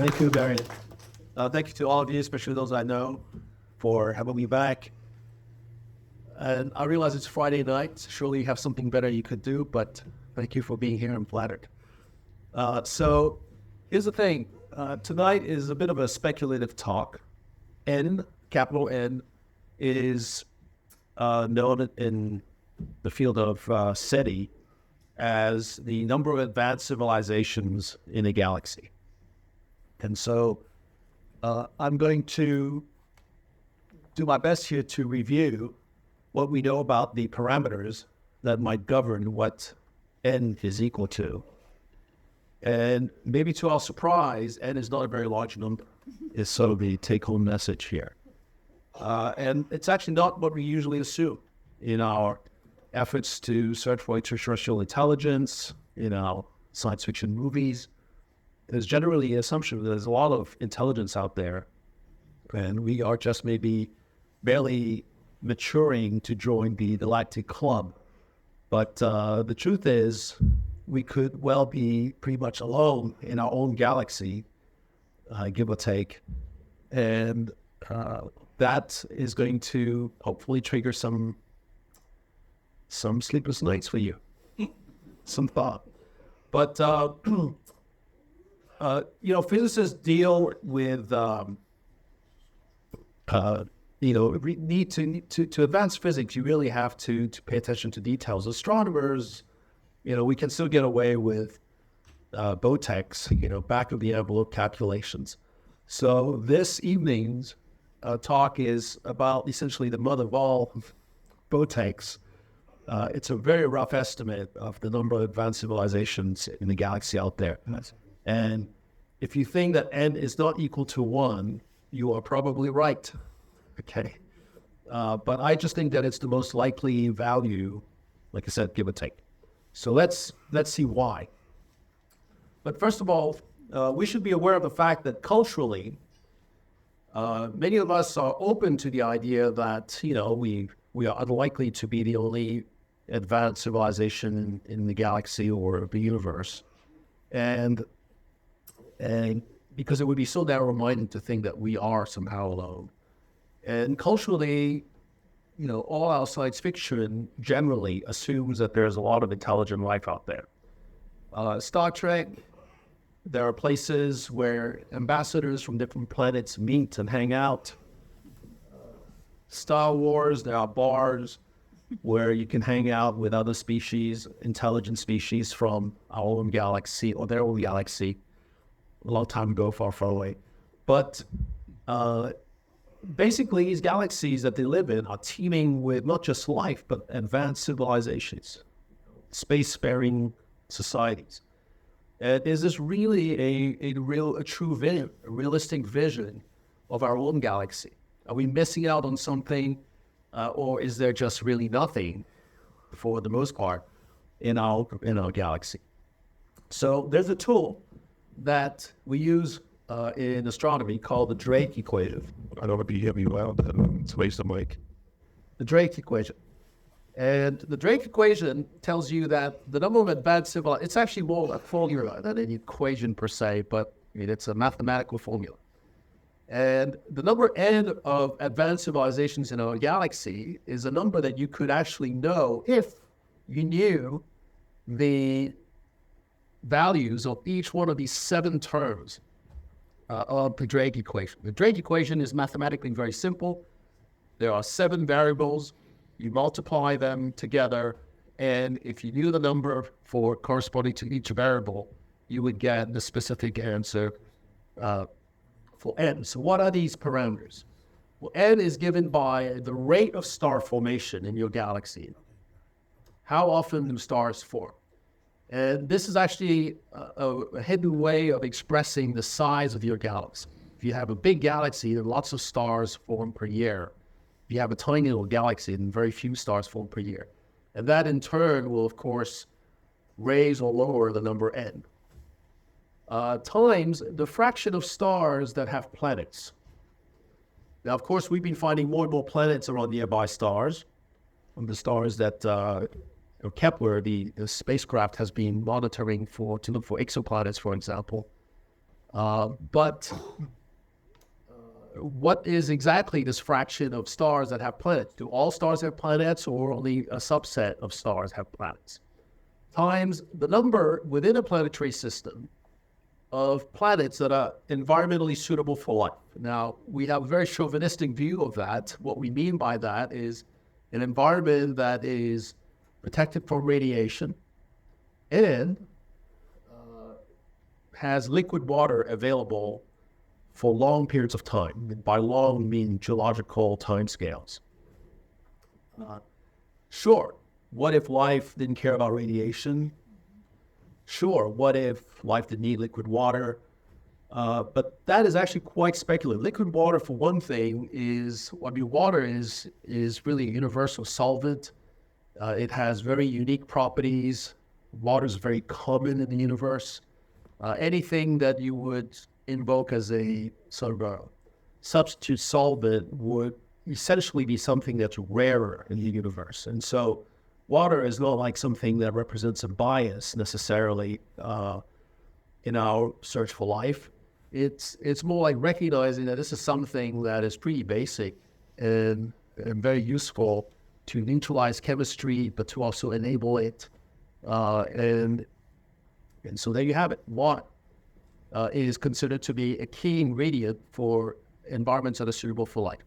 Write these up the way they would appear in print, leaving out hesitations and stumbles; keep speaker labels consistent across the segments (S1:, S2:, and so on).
S1: Thank you, Barry. Thank you to all of you, especially those I know, for having me back. And I realize it's Friday night. Surely you have something better you could do, but thank you for being here. I'm flattered. So here's the thing. Tonight is a bit of a speculative talk. N, capital N, is known in the field of SETI as the number of advanced civilizations in a galaxy. And so I'm going to do my best here to review what we know about the parameters that might govern what N is equal to. And maybe to our surprise, N is not a very large number, is sort of the take-home message here. And it's actually not what we usually assume in our efforts to search for extraterrestrial intelligence, in our science fiction movies. There's generally an assumption that there's a lot of intelligence out there, and we are just maybe barely maturing to join the galactic club. But the truth is, we could well be pretty much alone in our own galaxy, give or take. And that is going to hopefully trigger some sleepless nights for you, some thought. But, physicists deal with, need to advance physics, you really have to pay attention to details. Astronomers, we can still get away with BOTEX, back of the envelope calculations. So this evening's talk is about essentially the mother of all BOTEX. It's a very rough estimate of the number of advanced civilizations in the galaxy out there. And if you think that N is not equal to 1, you are probably right. Okay. But I just think that it's the most likely value, like I said, give or take. So let's see why. But first of all, we should be aware of the fact that culturally, many of us are open to the idea that, we are unlikely to be the only advanced civilization in the galaxy or the universe. And because it would be so narrow-minded to think that we are somehow alone. And culturally, all our science fiction generally assumes that there's a lot of intelligent life out there. Star Trek, there are places where ambassadors from different planets meet and hang out. Star Wars, there are bars where you can hang out with other species, intelligent species from our own galaxy or their own galaxy, a long time ago, far, far away. But basically, these galaxies that they live in are teeming with not just life, but advanced civilizations, space-faring societies. And is this really a true vision, a realistic vision of our own galaxy? Are we missing out on something, or is there just really nothing, for the most part, in our galaxy? So there's a tool that we use in astronomy called the Drake equation.
S2: I don't know if you hear me well, but it's waste of mic.
S1: The Drake equation. And the Drake equation tells you that the number of advanced civilizations, it's actually more a formula than an equation per se, but it's a mathematical formula. And the number N of advanced civilizations in our galaxy is a number that you could actually know if you knew the values of each one of these 7 terms of the Drake equation. The Drake equation is mathematically very simple. There are 7 variables. You multiply them together, and if you knew the number for corresponding to each variable, you would get the specific answer for N. So what are these parameters? Well, N is given by the rate of star formation in your galaxy. How often do stars form? And this is actually a hidden way of expressing the size of your galaxy. If you have a big galaxy, then lots of stars form per year. If you have a tiny little galaxy, then very few stars form per year. And that in turn will, of course, raise or lower the number N. Times the fraction of stars that have planets. Now, of course, we've been finding more and more planets around nearby stars. From the stars that Kepler, the spacecraft, has been monitoring to look for exoplanets, for example. But what is exactly this fraction of stars that have planets? Do all stars have planets, or only a subset of stars have planets? Times the number within a planetary system of planets that are environmentally suitable for life. Now, we have a very chauvinistic view of that. What we mean by that is an environment that is protected from radiation and has liquid water available for long periods of time. By long, mean geological timescales. Sure, what if life didn't care about radiation? Sure, what if life didn't need liquid water? But that is actually quite speculative. Liquid water, for one thing, water is really a universal solvent. It has very unique properties. Water is very common in the universe. Anything that you would invoke as a sort of a substitute solvent would essentially be something that's rarer in the universe. And so water is not like something that represents a bias necessarily in our search for life. It's more like recognizing that this is something that is pretty basic and very useful to neutralize chemistry, but to also enable it. And so there you have it. Water is considered to be a key ingredient for environments that are suitable for life.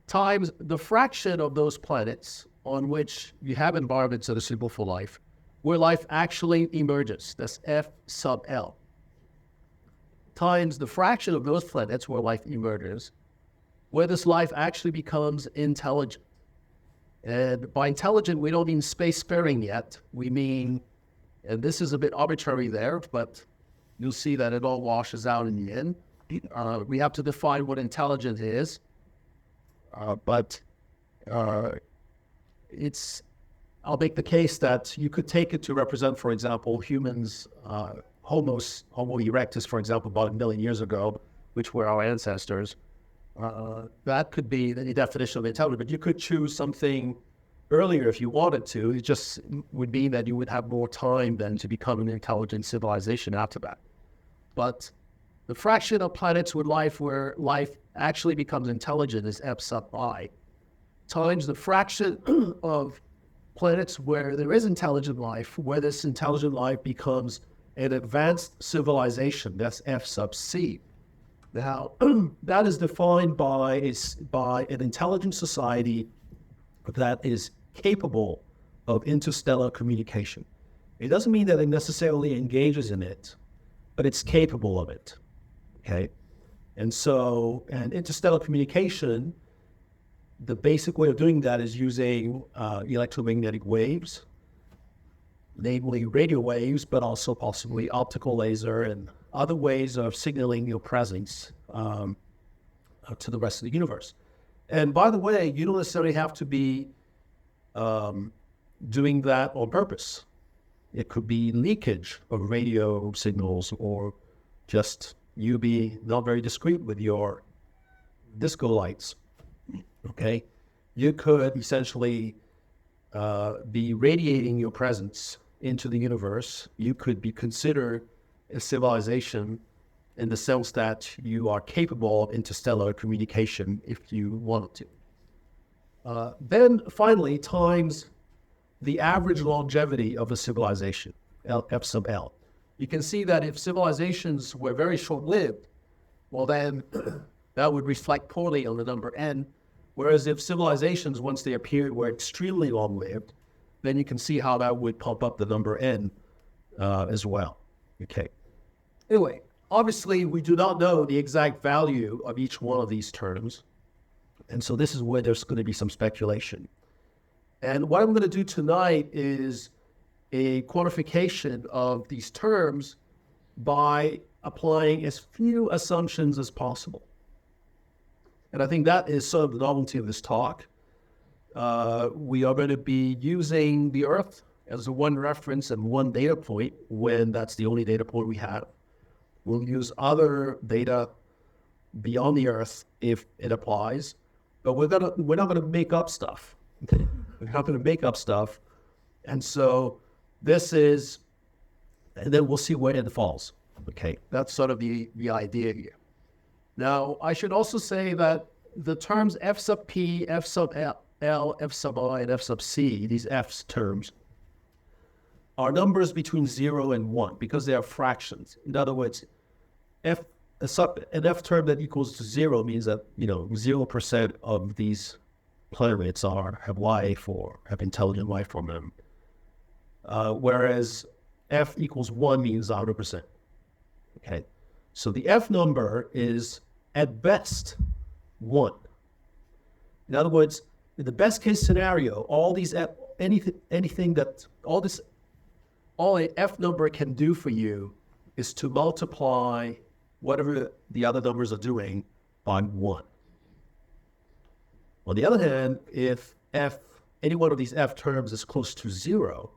S1: Times the fraction of those planets on which you have environments that are suitable for life, where life actually emerges. That's F sub L. Times the fraction of those planets where life emerges, where this life actually becomes intelligent. And by intelligent, we don't mean space-faring yet. We mean, and this is a bit arbitrary there, but you'll see that it all washes out in the end. We have to define what intelligent is, but I'll make the case that you could take it to represent, for example, humans, Homo erectus, for example, about 1 million years ago, which were our ancestors. That could be the definition of intelligence, but you could choose something earlier if you wanted to. It just would mean that you would have more time then to become an intelligent civilization after that. But the fraction of planets with life where life actually becomes intelligent is F sub I, times the fraction of planets where there is intelligent life, where this intelligent life becomes an advanced civilization. That's F sub C. Now, that is defined by an intelligent society that is capable of interstellar communication. It doesn't mean that it necessarily engages in it, but it's capable of it, okay? And interstellar communication, the basic way of doing that is using electromagnetic waves, namely radio waves, but also possibly optical laser and other ways of signaling your presence to the rest of the universe. And by the way, you don't necessarily have to be doing that on purpose. It could be leakage of radio signals, or just you be not very discreet with your disco lights, okay? You could essentially be radiating your presence into the universe. You could be considered a civilization in the sense that you are capable of interstellar communication if you wanted to. Then finally, times the average longevity of a civilization, F sub L. You can see that if civilizations were very short-lived, well then that would reflect poorly on the number N. Whereas if civilizations, once they appeared, were extremely long-lived, then you can see how that would pump up the number N as well. Okay. Anyway, obviously we do not know the exact value of each one of these terms. And so this is where there's going to be some speculation. And what I'm going to do tonight is a quantification of these terms by applying as few assumptions as possible. And I think that is sort of the novelty of this talk. We are going to be using the Earth as the one reference and one data point when that's the only data point we have. We'll use other data beyond the Earth if it applies, but we're not going to make up stuff. We're not going to make up stuff. And so this is, and then we'll see where it falls. Okay, that's sort of the idea here. Now, I should also say that the terms F sub P, F sub L, F sub I, and F sub C, these F's terms, are numbers between 0 and 1 because they are fractions. In other words, an F term that equals to 0 means that, 0% of these planets have life or have intelligent life from them. Whereas F equals 1 means 100%. Okay, so the F number is at best 1. In other words, in the best case scenario, all a F number can do for you is to multiply whatever the other numbers are doing by 1. On the other hand, if any one of these F terms is close to 0,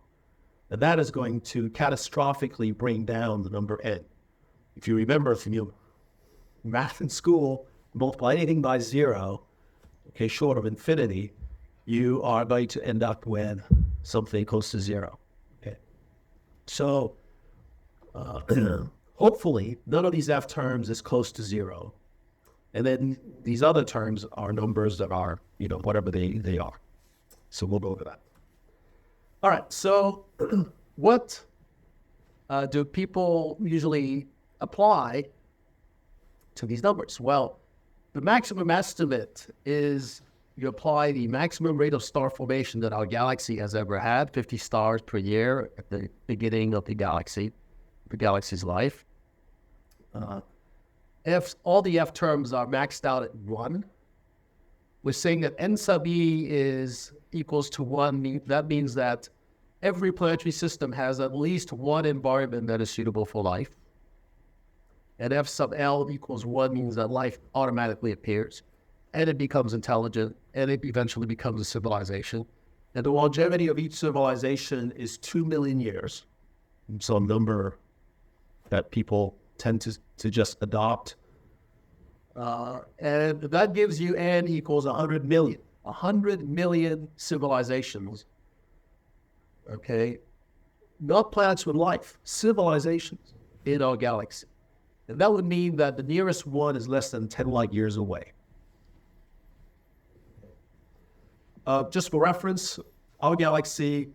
S1: then that is going to catastrophically bring down the number n. If you remember from your math in school, multiply anything by 0, okay, short of infinity, you are going to end up with something close to 0. Okay, so hopefully none of these F terms is close to 0, and then these other terms are numbers that are whatever they are. So we'll go over that. All right. So what do people usually apply to these numbers? Well, the maximum estimate is you apply the maximum rate of star formation that our galaxy has ever had, 50 stars per year at the beginning of the galaxy's life. If all the F terms are maxed out at 1, we're saying that n sub e is equals to 1. That means that every planetary system has at least one environment that is suitable for life. And F sub L equals 1 means that life automatically appears, and it becomes intelligent, and it eventually becomes a civilization. And the longevity of each civilization is 2 million years. So a number that people tend to just adopt. And that gives you n equals 100 million. 100 million civilizations. Okay? Not planets with life, civilizations in our galaxy. And that would mean that the nearest one is less than 10 light years away. Just for reference, our galaxy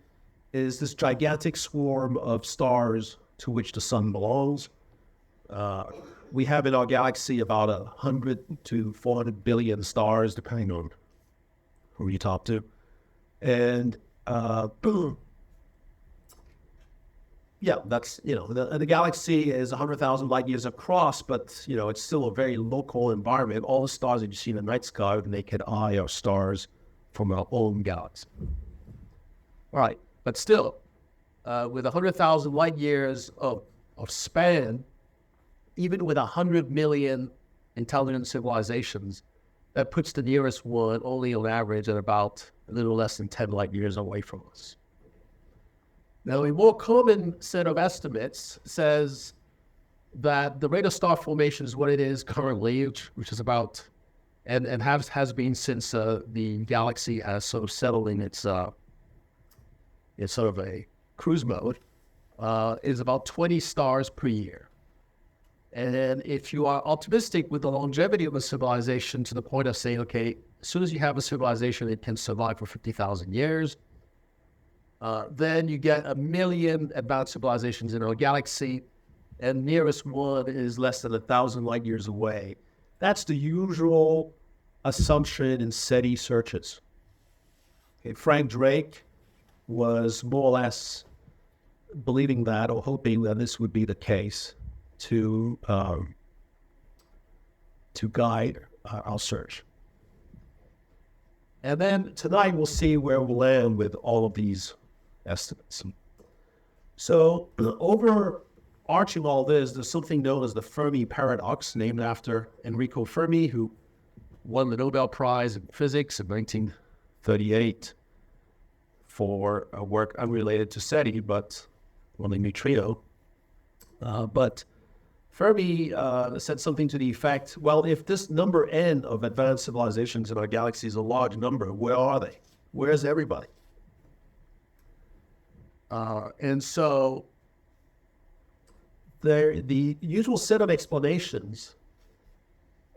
S1: is this gigantic swarm of stars to which the sun belongs. We have in our galaxy about 100 to 400 billion stars, depending on who you talk to. And yeah, that's, the galaxy is 100,000 light years across, but, it's still a very local environment. All the stars that you see in the night sky with the naked eye are stars from our own galaxy. All right, but still, with 100,000 light years of span, even with 100 million intelligent civilizations, that puts the nearest one only on average at about a little less than 10 light years away from us. Now, a more common set of estimates says that the rate of star formation is what it is currently, which is about, and has been since the galaxy has sort of settled in its sort of a cruise mode, is about 20 stars per year. And if you are optimistic with the longevity of a civilization to the point of saying, okay, as soon as you have a civilization, it can survive for 50,000 years, then you get 1 million advanced civilizations in our galaxy, and nearest one is less than 1,000 light years away. That's the usual assumption in SETI searches. Okay, Frank Drake was more or less believing that or hoping that this would be the case to guide our search. And then tonight we'll see where we'll land with all of these estimates. So overarching all this, there's something known as the Fermi paradox, named after Enrico Fermi, who won the Nobel Prize in Physics in 1938 for a work unrelated to SETI, but on the neutrino. But Fermi said something to the effect, well, if this number n of advanced civilizations in our galaxy is a large number, where are they? Where's everybody? And so the usual set of explanations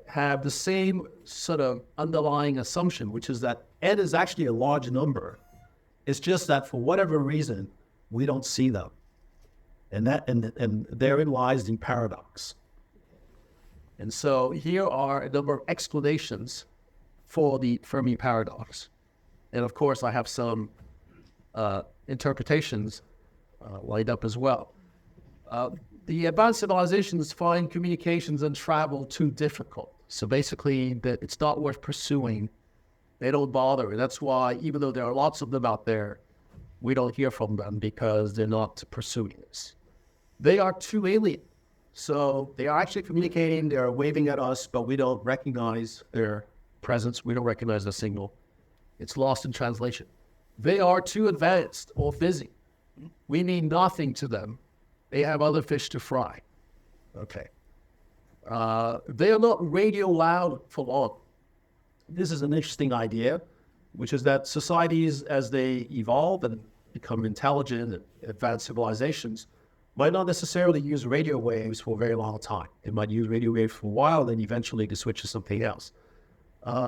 S1: have the same sort of underlying assumption, which is that n is actually a large number. It's just that for whatever reason, we don't see them. And therein lies the paradox. And so here are a number of explanations for the Fermi paradox. And of course, I have some interpretations lined up as well. The advanced civilizations find communications and travel too difficult. So basically, that it's not worth pursuing. They don't bother. That's why, even though there are lots of them out there, we don't hear from them because they're not pursuing this. They are too alien. So they are actually communicating, they are waving at us, but we don't recognize their presence. We don't recognize the signal. It's lost in translation. They are too advanced or busy. We mean nothing to them. They have other fish to fry. Okay. They are not radio loud for long. This is an interesting idea, which is that societies, as they evolve and become intelligent and advanced civilizations, might not necessarily use radio waves for a very long time. They might use radio waves for a while, then eventually they switch to something else.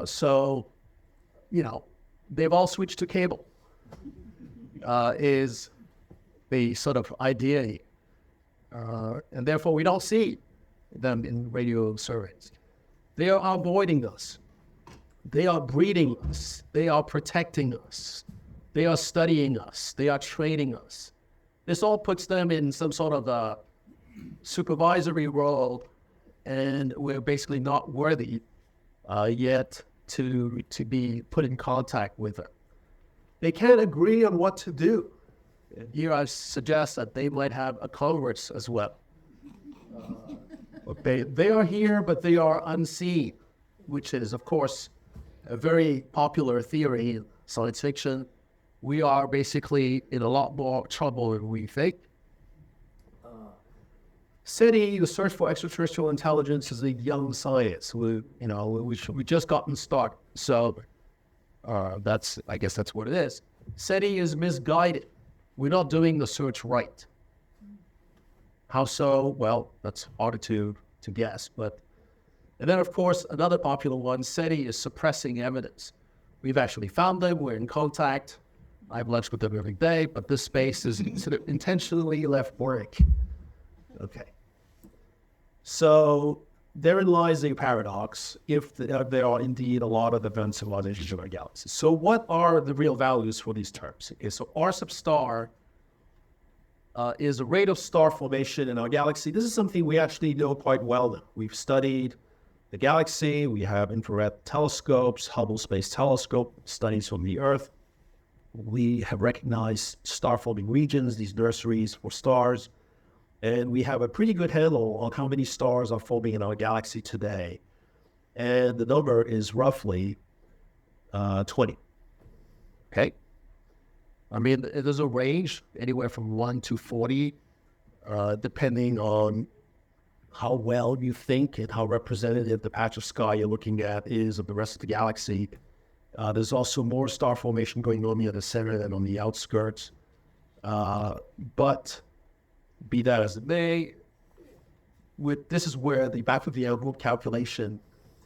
S1: So, they've all switched to cable, is the sort of idea here. And therefore, we don't see them in radio surveys. They are avoiding us. They are breeding us. They are protecting us. They are studying us. They are training us. This all puts them in some sort of a supervisory role, and we're basically not worthy yet to be put in contact with them. They can't agree on what to do. Here I suggest that they might have a Congress as well. They are here, but they are unseen, which is, of course, a very popular theory in science fiction. We are basically in a lot more trouble than we think. SETI, the search for extraterrestrial intelligence, is a young science. We just gotten started. So I guess that's what it is. SETI is misguided. We're not doing the search right. How so? Well, that's harder to guess. And then, of course, another popular one, SETI is suppressing evidence. We've actually found them. We're in contact. I have lunch with them every day, but this space is intentionally left blank. Okay. So therein lies a paradox if there are indeed a lot of advanced civilizations in our galaxy. So what are the real values for these terms? Okay, so R sub star is a rate of star formation in our galaxy. This is something we actually know quite well now. We've studied the galaxy. We have infrared telescopes, Hubble Space Telescope, studies from the Earth. We have recognized star-forming regions, these nurseries for stars, and we have a pretty good handle on how many stars are forming in our galaxy today. And the number is roughly 20. Okay? I mean, there's a range anywhere from 1 to 40, depending on how well you think and how representative the patch of sky you're looking at is of the rest of the galaxy. There's also more star formation going on near the center than on the outskirts. But be that as it may, this is where the back of the envelope calculation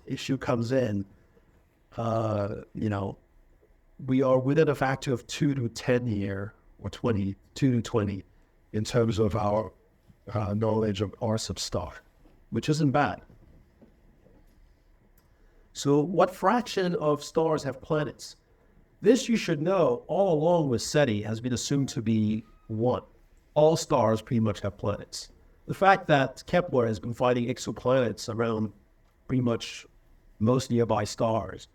S1: issue comes in. We are within a factor of 2 to 10 here, or 2 to 20, in terms of our knowledge of R sub star, which isn't bad. So what fraction of stars have planets? This, you should know, all along with SETI has been assumed to be 1. All stars pretty much have planets. The fact that Kepler has been finding exoplanets around pretty much most nearby stars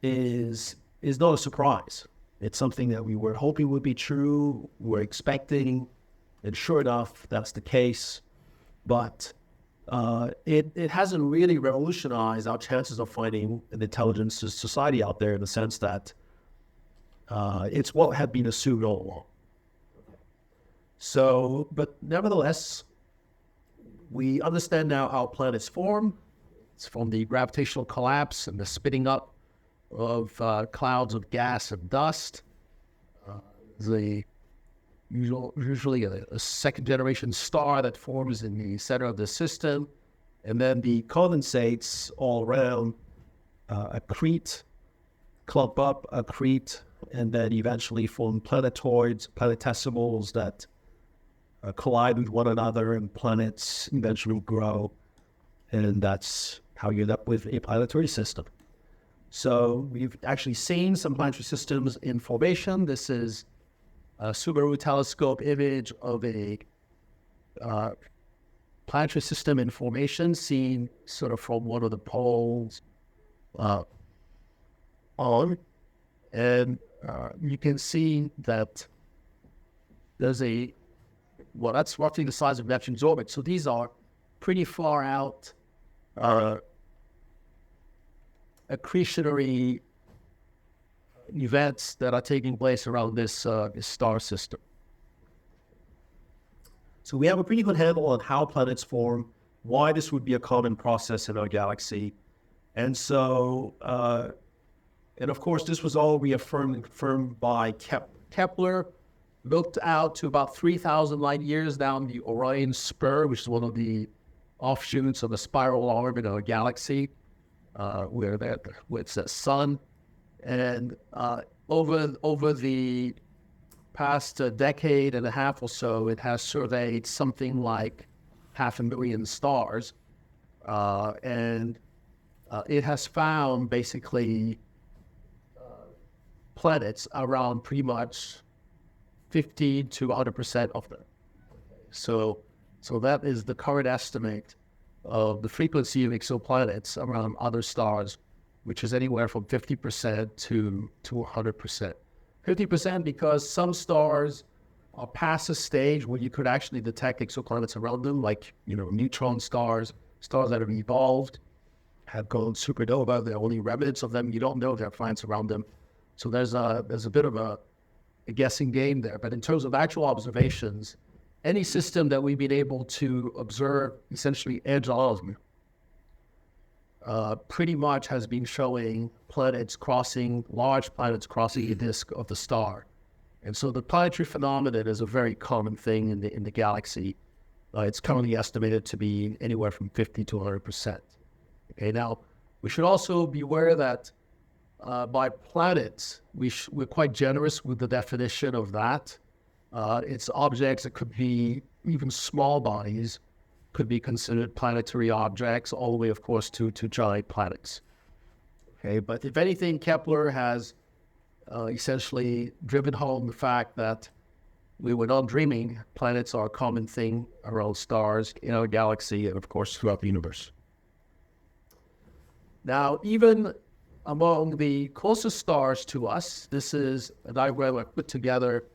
S1: is not a surprise. It's something that we were hoping would be true, we're expecting, and sure enough, that's the case. But it hasn't really revolutionized our chances of finding an intelligent society out there, in the sense that it's what had been assumed all along. So, but nevertheless, we understand now how planets form. It's from the gravitational collapse and the spitting up of clouds of gas and dust. The usually a second-generation star that forms in the center of the system, and then the condensates all around accrete, clump up, accrete, and then eventually form planetoids, planetesimals that collide with one another, and planets eventually grow, and that's how you end up with a planetary system. So we've actually seen some planetary systems in formation. This is a Subaru telescope image of a planetary system in formation, seen sort of from one of the poles on. And you can see that there's that's roughly the size of Neptune's orbit. So these are pretty far out accretionary events that are taking place around this star system. So we have a pretty good handle on how planets form, why this would be a common process in our galaxy. And so, and of course, this was all confirmed by Kepler, looked out to about 3,000 light years down the Orion Spur, which is one of the offshoots of the spiral arm in our galaxy, where it's the sun. And over the past decade and a half or so, it has surveyed something like 500,000 stars, and it has found basically planets around pretty much 50 to 100% of them. So that is the current estimate of the frequency of exoplanets around other stars, which is anywhere from 50% to 100%. 50% because some stars are past a stage where you could actually detect exoplanets around them, like, neutron stars that have evolved, have gone supernova. There are only remnants of them. You don't know there are planets around them. So there's a bit of a guessing game there. But in terms of actual observations, any system that we've been able to observe essentially edge on pretty much has been showing large planets crossing the disk of the star. And so the planetary phenomenon is a very common thing in the galaxy. It's currently estimated to be anywhere from 50 to 100%. Okay, now we should also be aware that by planets, we're quite generous with the definition of that. It's objects that could be even small bodies, could be considered planetary objects, all the way, of course, to giant planets. Okay, but if anything, Kepler has essentially driven home the fact that we were not dreaming. Planets are a common thing around stars in our galaxy and, of course, throughout the universe. Now, even among the closest stars to us, this is a diagram I put together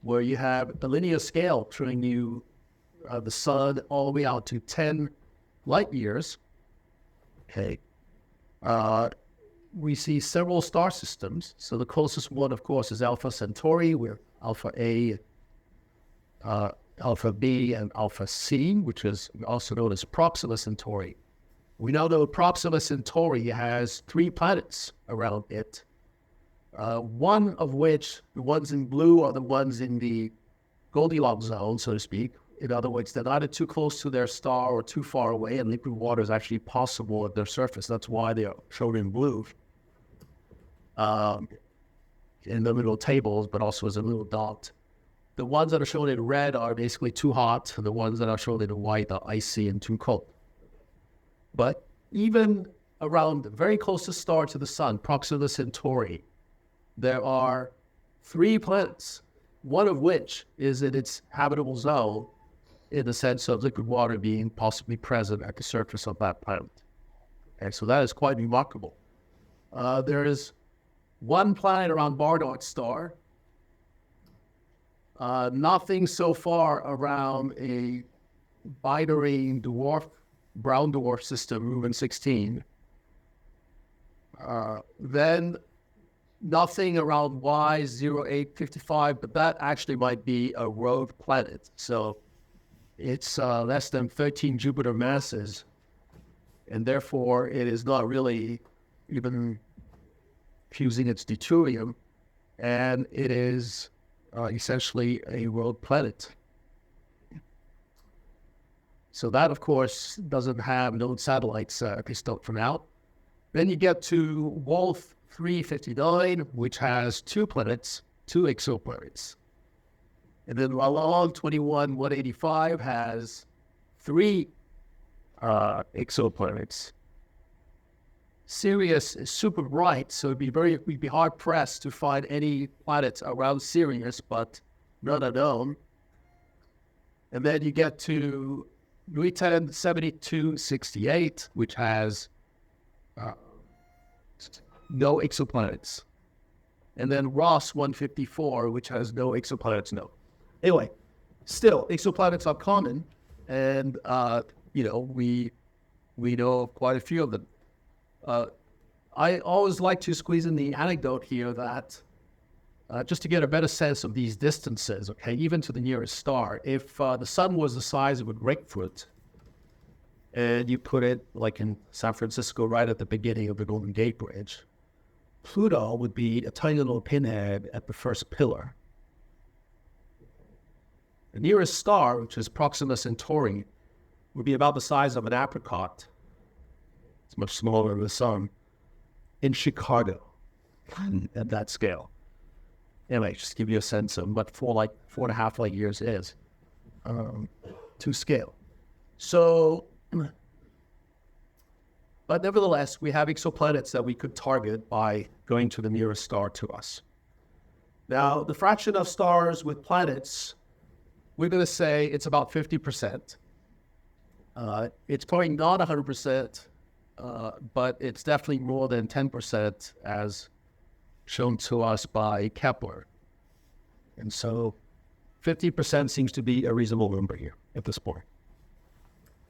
S1: where you have a linear scale showing you the sun all the way out to 10 light years. Okay. We see several star systems. So the closest one, of course, is Alpha Centauri, where Alpha A, Alpha B, and Alpha C, which is also known as Proxima Centauri. We now know Proxima Centauri has 3 planets around it, one of which, the ones in blue, are the ones in the Goldilocks zone, so to speak. In other words, they're neither too close to their star or too far away, and liquid water is actually possible at their surface. That's why they are shown in blue in the little tables, but also as a little dot. The ones that are shown in red are basically too hot, and the ones that are shown in white are icy and too cold. But even around the very closest star to the sun, Proxima Centauri, there are 3 planets, one of which is in its habitable zone in the sense of liquid water being possibly present at the surface of that planet. And so that is quite remarkable. There is one planet around Barnard's star, nothing so far around a binary brown dwarf system, Rubin 16. Then nothing around Y0855, but that actually might be a rogue planet. So it's less than 13 Jupiter masses, and therefore it is not really even fusing its deuterium, and it is essentially a rogue planet. So that, of course, doesn't have known satellites, at least not for now. Then you get to Wolf 359, which has 2 planets, 2 exoplanets. And then Lalong 21185 has 3 exoplanets. Sirius is super bright, so we'd be hard pressed to find any planets around Sirius, but none are known. And then you get to Luiten 7268, which has no exoplanets. And then Ross 154, which has no exoplanets, no. Anyway, still, exoplanets are common, and, we know quite a few of them. I always like to squeeze in the anecdote here that just to get a better sense of these distances, okay, even to the nearest star, if the sun was the size of a grapefruit and you put it like in San Francisco right at the beginning of the Golden Gate Bridge, Pluto would be a tiny little pinhead at the first pillar. The nearest star, which is Proxima Centauri, would be about the size of an apricot. It's much smaller than the sun, in Chicago at that scale. Anyway, just to give you a sense of what 4.5 light years is to scale. So, but nevertheless, we have exoplanets that we could target by going to the nearest star to us. Now, the fraction of stars with planets, we're going to say it's about 50%. It's probably not 100%, but it's definitely more than 10% as shown to us by Kepler. And so 50% seems to be a reasonable number here at this point.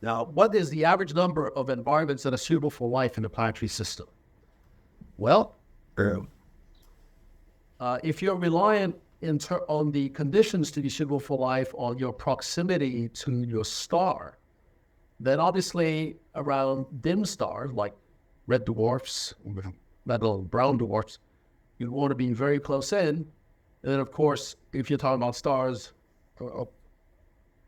S1: Now, what is the average number of environments that are suitable for life in the planetary system? Well, if you're reliant on the conditions to be suitable for life on your proximity to your star, then obviously around dim stars like red dwarfs, little brown dwarfs, you'd want to be very close in. And then, of course, if you're talking about stars of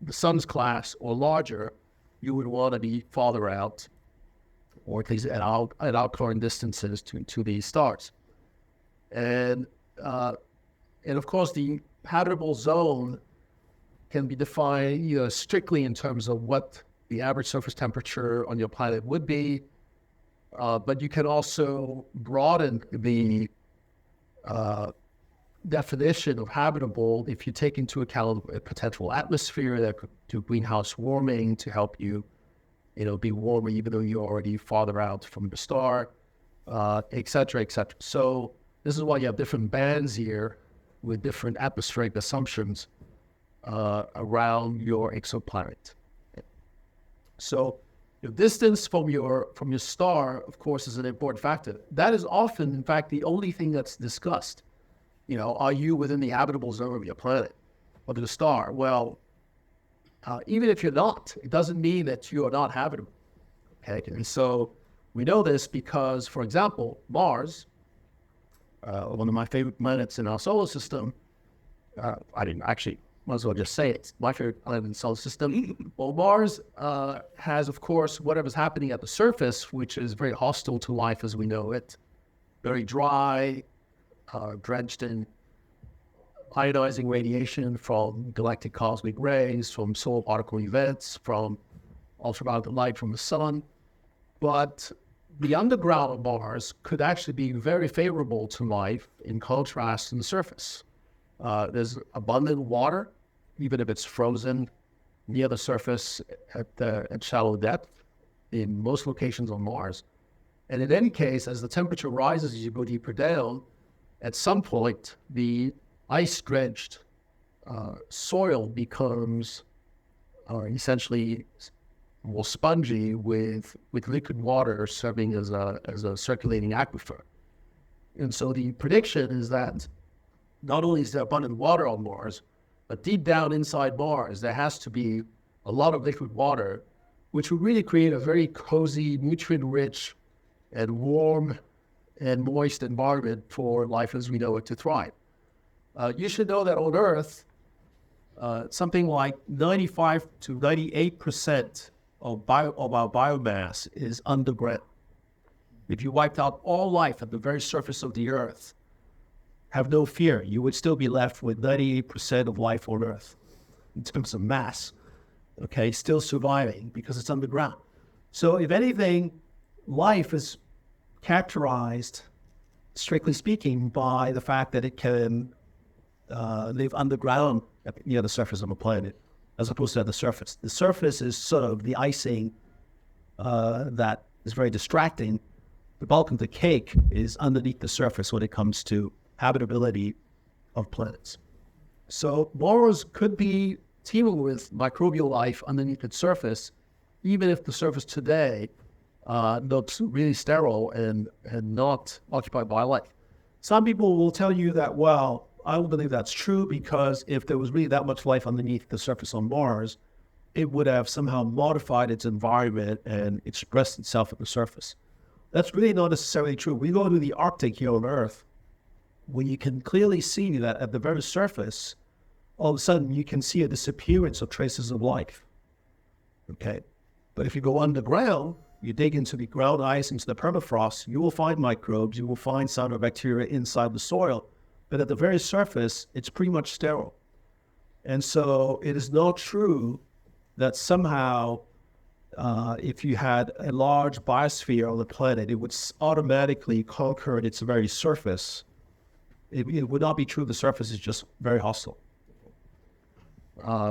S1: the sun's class or larger, you would want to be farther out, or at least at outgoing distances to these stars. And of course, the habitable zone can be defined strictly in terms of what the average surface temperature on your planet would be, but you can also broaden the definition of habitable if you take into account a potential atmosphere that could do greenhouse warming to help you, be warmer even though you're already farther out from the star, et cetera, et cetera. So this is why you have different bands here with different atmospheric assumptions around your exoplanet. So the distance from your star, of course, is an important factor. That is often, in fact, the only thing that's discussed. Are you within the habitable zone of your planet or the star? Well, even if you're not, it doesn't mean that you are not habitable. Okay, and so we know this because, for example, Mars, one of my favorite planets in our solar system, I didn't actually, might as well just say it's my favorite planet in the solar system. Well, Mars has, of course, whatever's happening at the surface, which is very hostile to life as we know it. Very dry, drenched in ionizing radiation from galactic cosmic rays, from solar particle events, from ultraviolet light from the sun. But the underground of Mars could actually be very favorable to life in contrast to the surface. There's abundant water, even if it's frozen near the surface at shallow depth in most locations on Mars. And in any case, as the temperature rises as you go deeper down, at some point, the ice-drenched soil becomes essentially more spongy with liquid water serving as a circulating aquifer. And so the prediction is that not only is there abundant water on Mars, but deep down inside Mars, there has to be a lot of liquid water, which would really create a very cozy, nutrient-rich, and warm and moist environment for life as we know it to thrive. You should know that on Earth, something like 95 to 98% of our biomass is underground. If you wiped out all life at the very surface of the Earth, have no fear, you would still be left with 98% of life on Earth in terms of mass, okay, still surviving because it's underground. So if anything, life is characterized, strictly speaking, by the fact that it can live underground near the surface of a planet, as opposed to at the surface. The surface is sort of the icing that is very distracting. The bulk of the cake is underneath the surface when it comes to habitability of planets. So Mars could be teeming with microbial life underneath its surface, even if the surface today looks really sterile and not occupied by life. Some people will tell you that, well, I don't believe that's true because if there was really that much life underneath the surface on Mars, it would have somehow modified its environment and expressed itself at the surface. That's really not necessarily true. We go to the Arctic here on Earth, where you can clearly see that at the very surface, all of a sudden you can see a disappearance of traces of life. Okay, but if you go underground, you dig into the ground ice, into the permafrost, you will find microbes, you will find cyanobacteria inside the soil, but at the very surface, it's pretty much sterile. And so it is not true that somehow if you had a large biosphere on the planet, it would automatically conquer its very surface. It would not be true. The surface is just very hostile.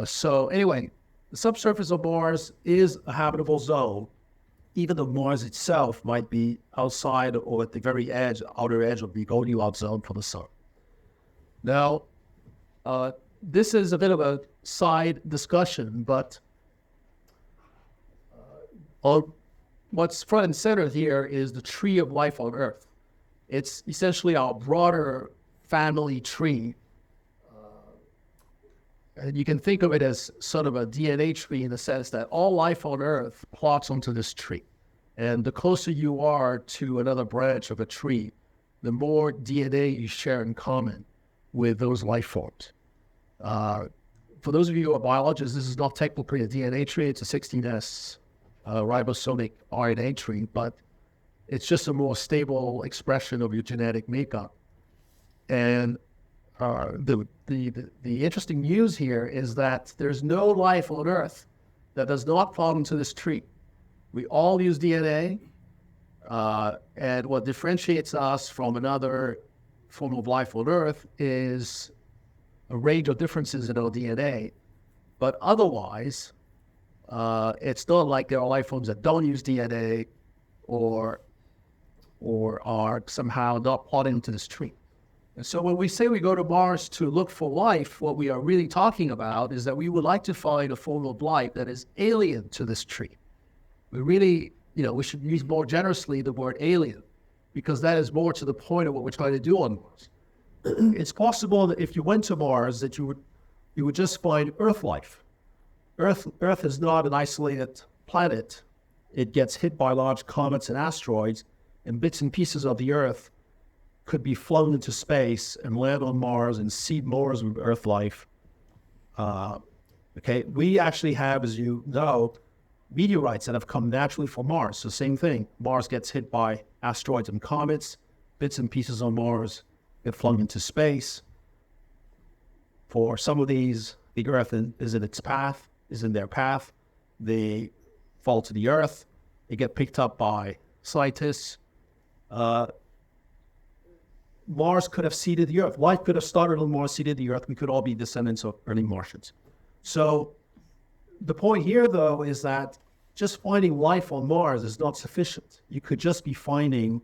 S1: So anyway, the subsurface of Mars is a habitable zone, even though Mars itself might be outside or at the very edge, outer edge of the Goldilocks zone for the sun. Now, this is a bit of a side discussion, but what's front and center here is the tree of life on Earth. It's essentially our broader family tree. And you can think of it as sort of a DNA tree in the sense that all life on Earth plots onto this tree. And the closer you are to another branch of a tree, the more DNA you share in common with those life forms. For those of you who are biologists, this is not technically a DNA tree. It's a 16S ribosomic RNA tree, but it's just a more stable expression of your genetic makeup. And the interesting news here is that there's no life on Earth that does not fall into this tree. We all use DNA, and what differentiates us from another form of life on Earth is a range of differences in our DNA. But otherwise, it's not like there are life forms that don't use DNA or are somehow not plotted into this tree. And so when we say we go to Mars to look for life, what we are really talking about is that we would like to find a form of life that is alien to this tree. We really, we should use more generously the word alien, because that is more to the point of what we're trying to do on Mars. It's possible that if you went to Mars, that you would just find Earth life. Earth is not an isolated planet. It gets hit by large comets and asteroids, and bits and pieces of the Earth could be flown into space and land on Mars and seed Mars with Earth life. We actually have, as you know, meteorites that have come naturally from Mars. So same thing, Mars gets hit by asteroids and comets, bits and pieces on Mars get flung into space. For some of these, the Earth is in its path, is in their path. They fall to the Earth. They get picked up by scientists. Mars could have seeded the Earth. Life could have started on Mars, seeded the Earth. We could all be descendants of early Martians. So the point here, though, is that just finding life on Mars is not sufficient. You could just be finding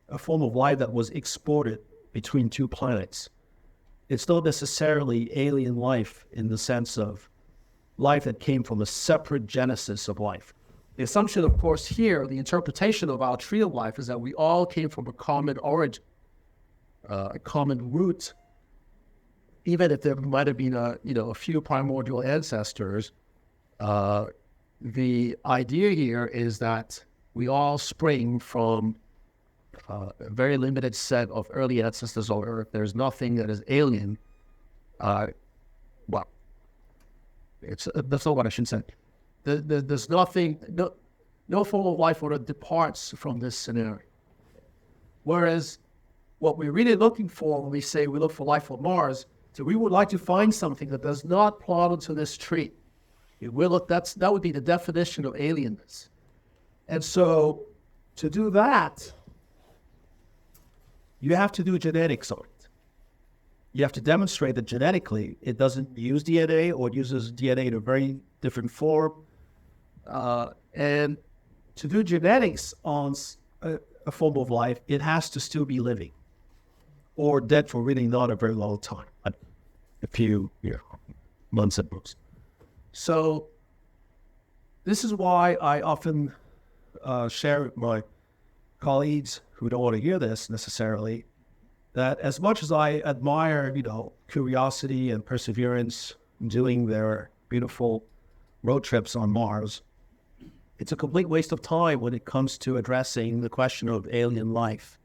S1: a form of life that was exported between two planets. It's not necessarily alien life in the sense of life that came from a separate genesis of life. The assumption, of course, here, the interpretation of our tree of life is that we all came from a common origin, a common root. Even if there might have been a few primordial ancestors, the idea here is that we all spring from a very limited set of early ancestors on Earth. There's nothing that is alien. Well, that's not what I should say. There's nothing, no form of life on Earth departs from this scenario. Whereas what we're really looking for when we say we look for life on Mars, so we would like to find something that does not plot into this tree. That would be the definition of alienness. And so to do that, you have to do genetics on it. You have to demonstrate that genetically it doesn't use DNA, or it uses DNA in a very different form. And to do genetics on a form of life, it has to still be living, or dead for really not a very long time, a few months at most. So this is why I often share with my colleagues who don't want to hear this necessarily, that as much as I admire, curiosity and perseverance doing their beautiful road trips on Mars, it's a complete waste of time when it comes to addressing the question of alien life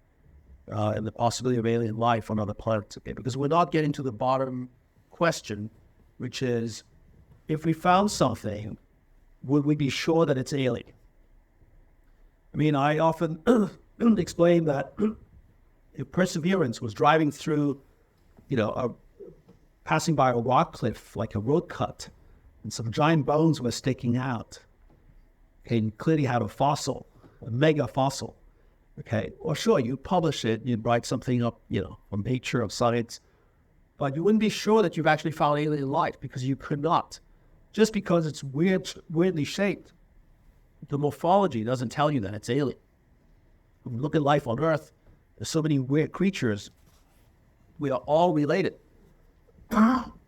S1: and the possibility of alien life on other planets, because we're not getting to the bottom question, which is, if we found something, would we be sure that it's alien? I mean, I often explain that if Perseverance was driving through, passing by a rock cliff, like a road cut, and some giant bones were sticking out, and clearly had a fossil, a mega fossil, okay? Well, sure, you publish it, you'd write something up, from Nature, of Science, but you wouldn't be sure that you've actually found alien life, because you could not. Just because it's weirdly shaped, the morphology doesn't tell you that it's alien. When you look at life on Earth, there's so many weird creatures. We are all related.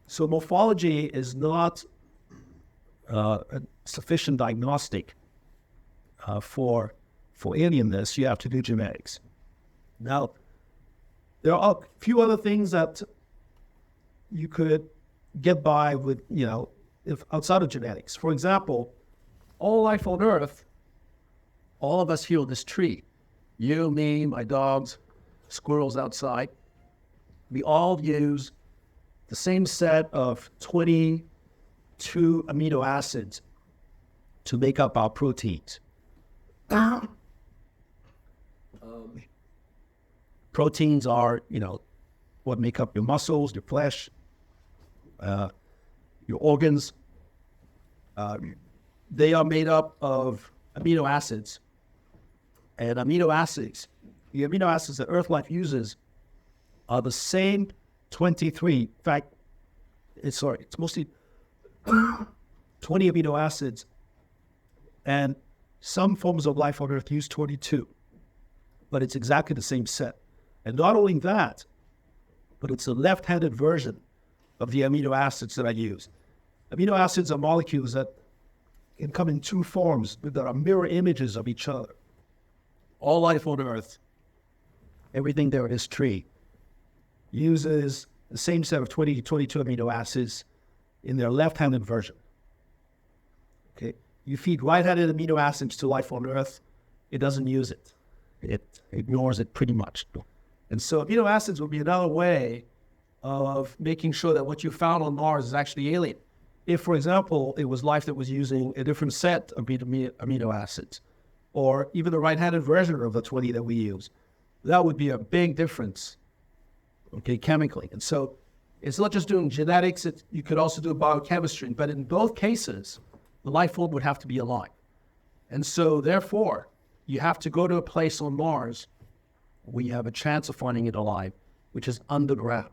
S1: So morphology is not a sufficient diagnostic for alienness. You have to do genetics. Now, there are a few other things that you could get by with, if outside of genetics. For example, all life on Earth, all of us here on this tree, you, me, my dogs, squirrels outside, we all use the same set of 22 amino acids to make up our proteins. Proteins are, what make up your muscles, your flesh, your organs. They are made up of amino acids. And the amino acids that Earth life uses are the same 23. In fact, it's mostly 20 amino acids. And some forms of life on Earth use 22. But it's exactly the same set. And not only that, but it's a left-handed version of the amino acids that I use. Amino acids are molecules that can come in two forms that are mirror images of each other. All life on Earth, everything there in this tree, uses the same set of 22 amino acids in their left-handed version. Okay, you feed right-handed amino acids to life on Earth, it doesn't use it. It ignores it pretty much. And so amino acids would be another way of making sure that what you found on Mars is actually alien. If, for example, it was life that was using a different set of amino acids, or even the right-handed version of the 20 that we use, that would be a big difference, okay, chemically. And so it's not just doing genetics, you could also do biochemistry, but in both cases, the life form would have to be alive. And so therefore, you have to go to a place on Mars where you have a chance of finding it alive, which is underground.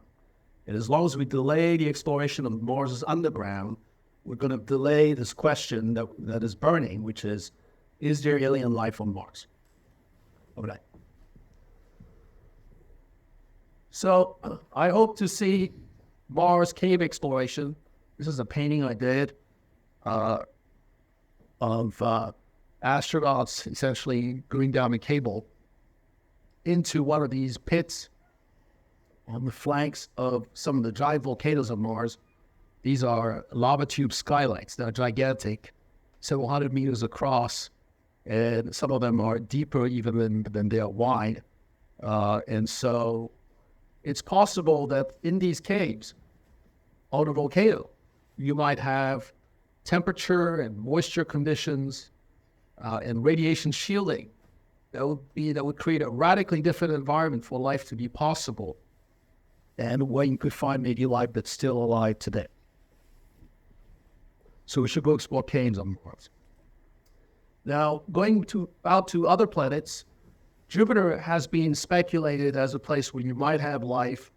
S1: And as long as we delay the exploration of Mars' underground, we're going to delay this question that is burning, which is there alien life on Mars? Okay. So I hope to see Mars cave exploration. This is a painting I did of astronauts essentially going down a cable into one of these pits on the flanks of some of the giant volcanoes of Mars. These are lava tube skylights. They're gigantic, several hundred meters across, and some of them are deeper even than they are wide. And so it's possible that in these caves on a volcano, you might have temperature and moisture conditions and radiation shielding that would create a radically different environment for life to be possible, and where you could find maybe life that's still alive today. So we should go explore caves on Mars. Now, going out to other planets, Jupiter has been speculated as a place where you might have life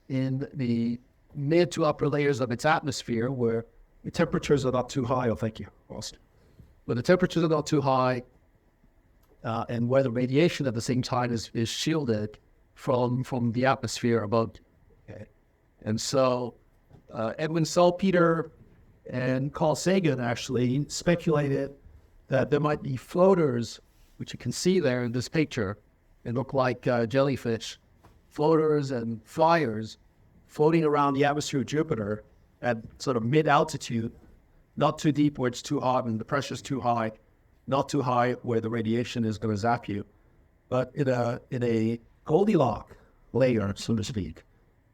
S1: in the mid to upper layers of its atmosphere, where the temperatures are not too high. Oh, thank you, Austin. Where the temperatures are not too high, and where the radiation at the same time is shielded from the atmosphere above. Okay, and so Edwin Salpeter and Carl Sagan actually speculated that there might be floaters, which you can see there in this picture. They look like jellyfish, floaters and flyers floating around the atmosphere of Jupiter at sort of mid-altitude, not too deep where it's too hot and the pressure's too high, not too high where the radiation is going to zap you, but in a Goldilocks layer, so to speak,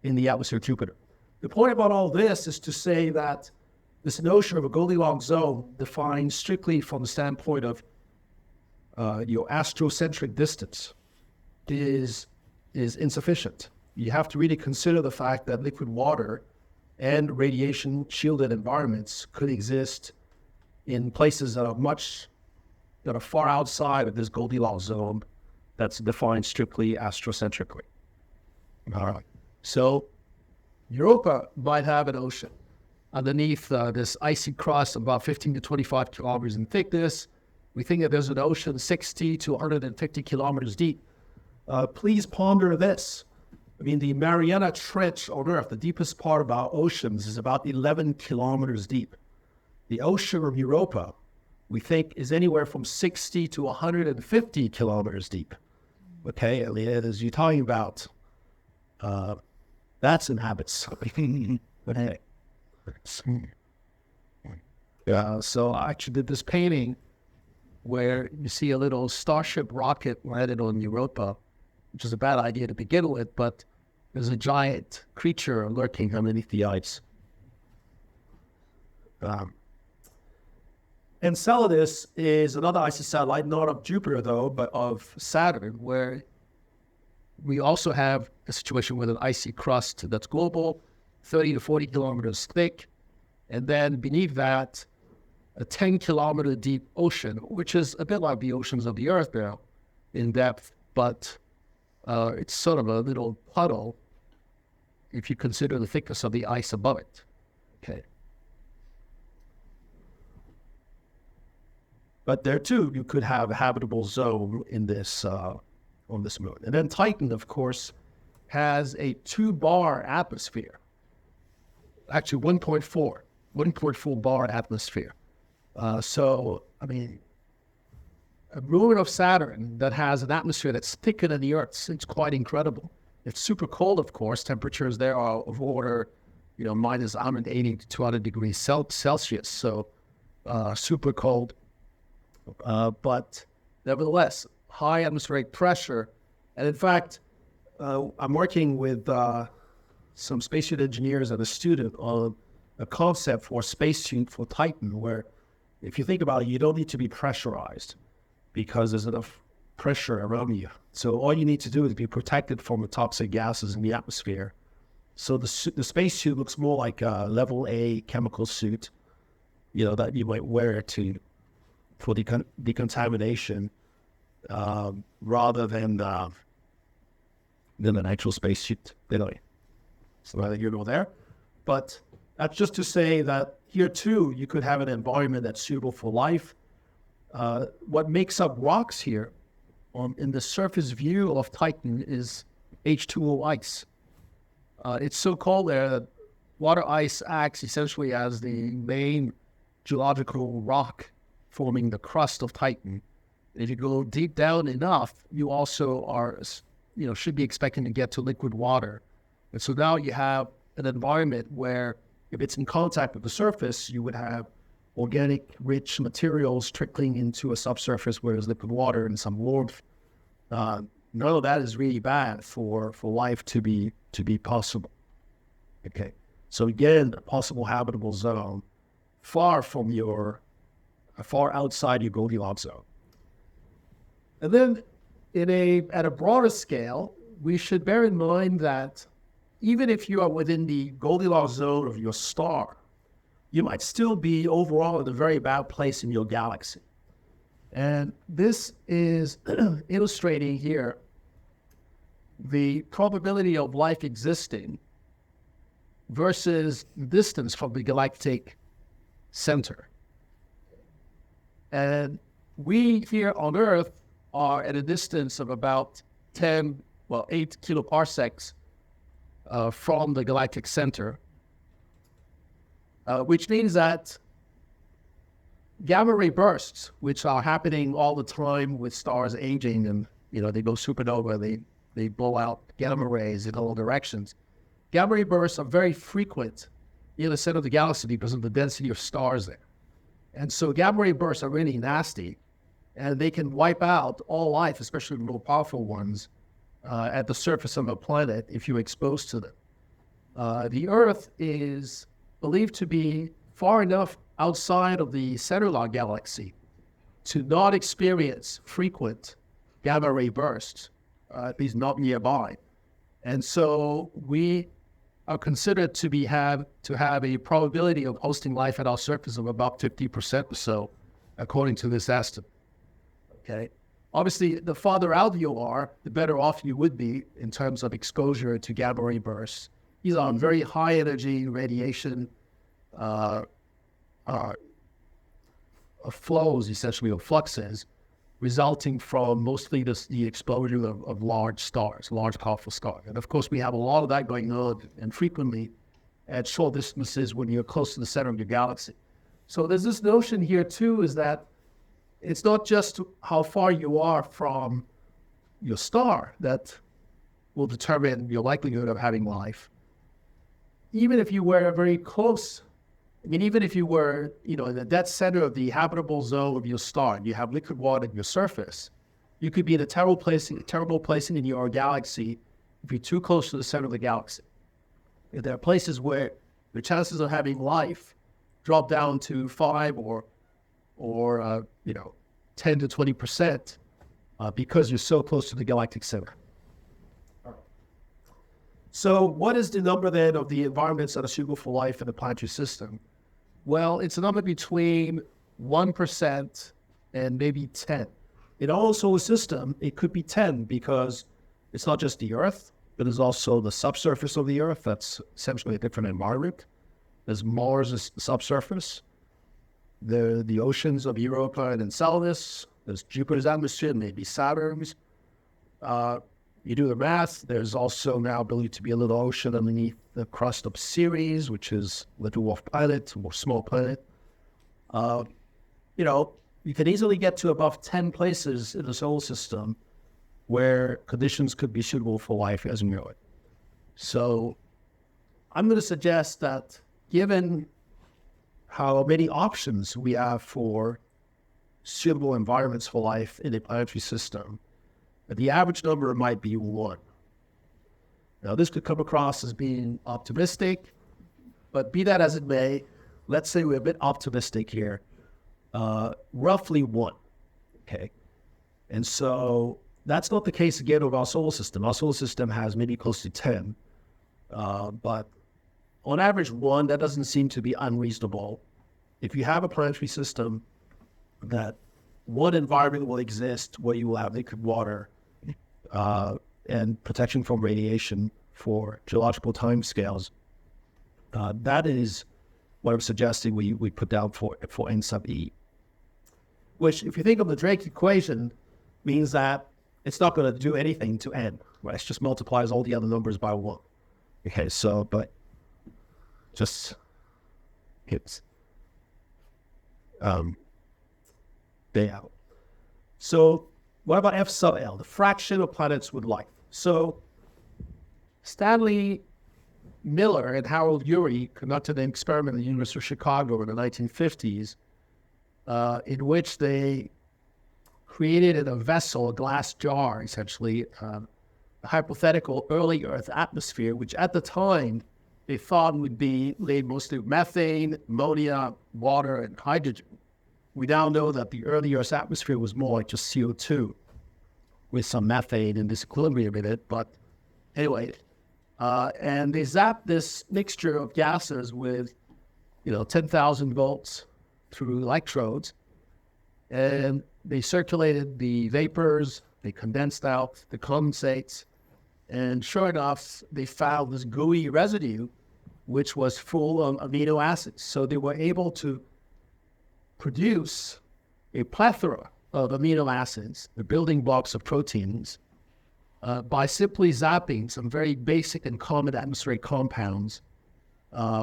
S1: in the atmosphere of Jupiter. The point about all this is to say that this notion of a Goldilocks zone, defined strictly from the standpoint of your astrocentric distance, is insufficient. You have to really consider the fact that liquid water and radiation shielded environments could exist in places that are far outside of this Goldilocks zone that's defined strictly astrocentrically. All right. So Europa might have an ocean underneath this icy crust about 15 to 25 kilometers in thickness. We think that there's an ocean 60 to 150 kilometers deep. Please ponder this. I mean, the Mariana Trench on Earth, the deepest part of our oceans, is about 11 kilometers deep. The ocean of Europa, we think, is anywhere from 60 to 150 kilometers deep. Okay, and as you're talking about, that's inhabits. But hey. So I actually did this painting where you see a little Starship rocket landed on Europa, which is a bad idea to begin with, but there's a giant creature lurking underneath the ice. Enceladus is another icy satellite, not of Jupiter though, but of Saturn, where we also have a situation with an icy crust that's global, 30 to 40 kilometers thick, and then beneath that, a 10-kilometer deep ocean, which is a bit like the oceans of the Earth now in depth, but it's sort of a little puddle if you consider the thickness of the ice above it. Okay. But there too, you could have a habitable zone in this on this moon. And then Titan, of course, has a 2-bar atmosphere. Actually, 1.4 bar atmosphere. So, I mean, a moon of Saturn that has an atmosphere that's thicker than the Earth's, it's quite incredible. It's super cold, of course. Temperatures there are of order, minus 180 to 200 degrees Celsius. So, super cold. But nevertheless, high atmospheric pressure. And in fact, I'm working with some spacesuit engineers and a student on a concept for a spacesuit for Titan, where if you think about it, you don't need to be pressurized because there's enough pressure around you. So all you need to do is be protected from the toxic gases in the atmosphere. So the spacesuit looks more like a level A chemical suit, that you might wear for decontamination rather than an actual spacesuit. Anyway, so neither here nor there. But that's just to say that here too, you could have an environment that's suitable for life. What makes up rocks here in the surface view of Titan is H2O ice. It's so cold there that water ice acts essentially as the main geological rock forming the crust of Titan. If you go deep down enough, you also are, should be expecting to get to liquid water. And so now you have an environment where if it's in contact with the surface, you would have organic, rich materials trickling into a subsurface where there's liquid water and some warmth. none of that is really bad for life to be possible. Okay, so again, a possible habitable zone far outside your Goldilocks zone. And then at a broader scale, we should bear in mind that even if you are within the Goldilocks zone of your star, you might still be overall in a very bad place in your galaxy. And this is illustrating here the probability of life existing versus distance from the galactic center. And we here on Earth are at a distance of about 8 kiloparsecs from the galactic center, which means that gamma ray bursts, which are happening all the time with stars aging and, they go supernova, they blow out gamma rays in all directions. Gamma ray bursts are very frequent in the center of the galaxy because of the density of stars there. And so gamma ray bursts are really nasty, and they can wipe out all life, especially the more powerful ones, at the surface of a planet if you're exposed to them. The Earth is believed to be far enough outside of the center of our galaxy to not experience frequent gamma ray bursts, at least not nearby. And so we are considered to have a probability of hosting life at our surface of about 50% or so, according to this estimate. Okay. Obviously, the farther out you are, the better off you would be in terms of exposure to gamma ray bursts. These are very high energy radiation flows, essentially, of fluxes, resulting from mostly the exposure of large stars, large powerful stars. And of course, we have a lot of that going on, and frequently at short distances when you're close to the center of your galaxy. So there's this notion here too, is that it's not just how far you are from your star that will determine your likelihood of having life. Even if you were very close, even if you were, in the dead center of the habitable zone of your star, and you have liquid water at your surface, you could be in a terrible placing in your galaxy if you're too close to the center of the galaxy. If there are places where the chances of having life drop down to 5 or 10 to 20% because you're so close to the galactic center. So what is the number then of the environments that are suitable for life in the planetary system? Well, it's a number between 1% and maybe 10. In our solar system, it could be 10 because it's not just the Earth, but there's also the subsurface of the Earth. That's essentially a different environment. There's Mars' subsurface. The oceans of Europa and Enceladus. There's Jupiter's atmosphere, maybe Saturn's. You do the math, there's also now believed to be a little ocean underneath the crust of Ceres, which is the dwarf planet, or small planet. You can easily get to above 10 places in the solar system where conditions could be suitable for life as we know it. So I'm going to suggest that given how many options we have for suitable environments for life in a planetary system, the average number might be 1. Now, this could come across as being optimistic, but be that as it may, let's say we're a bit optimistic here. Roughly 1, okay? And so that's not the case again with our solar system. Our solar system has maybe close to 10, but on average 1, that doesn't seem to be unreasonable. If you have a planetary system, that one environment will exist where you will have liquid water and protection from radiation for geological timescales. That is what I'm suggesting we put down for N sub E, which, if you think of the Drake equation, means that it's not going to do anything to N, right? It just multiplies all the other numbers by 1. Okay, so, but just hits day out. So what about F sub L, the fraction of planets with life? So Stanley Miller and Harold Urey conducted an experiment at the University of Chicago in the 1950s in which they created in a vessel, a glass jar, essentially, a hypothetical early Earth atmosphere, which at the time they thought would be made mostly of methane, ammonia, water, and hydrogen. We now know that the early Earth's atmosphere was more like just CO2 with some methane and disequilibrium in it. But anyway, and they zapped this mixture of gases with, 10,000 volts through electrodes, and they circulated the vapors, they condensed out the condensates, and sure enough, they found this gooey residue, which was full of amino acids. So they were able to produce a plethora of amino acids, the building blocks of proteins, by simply zapping some very basic and common atmospheric compounds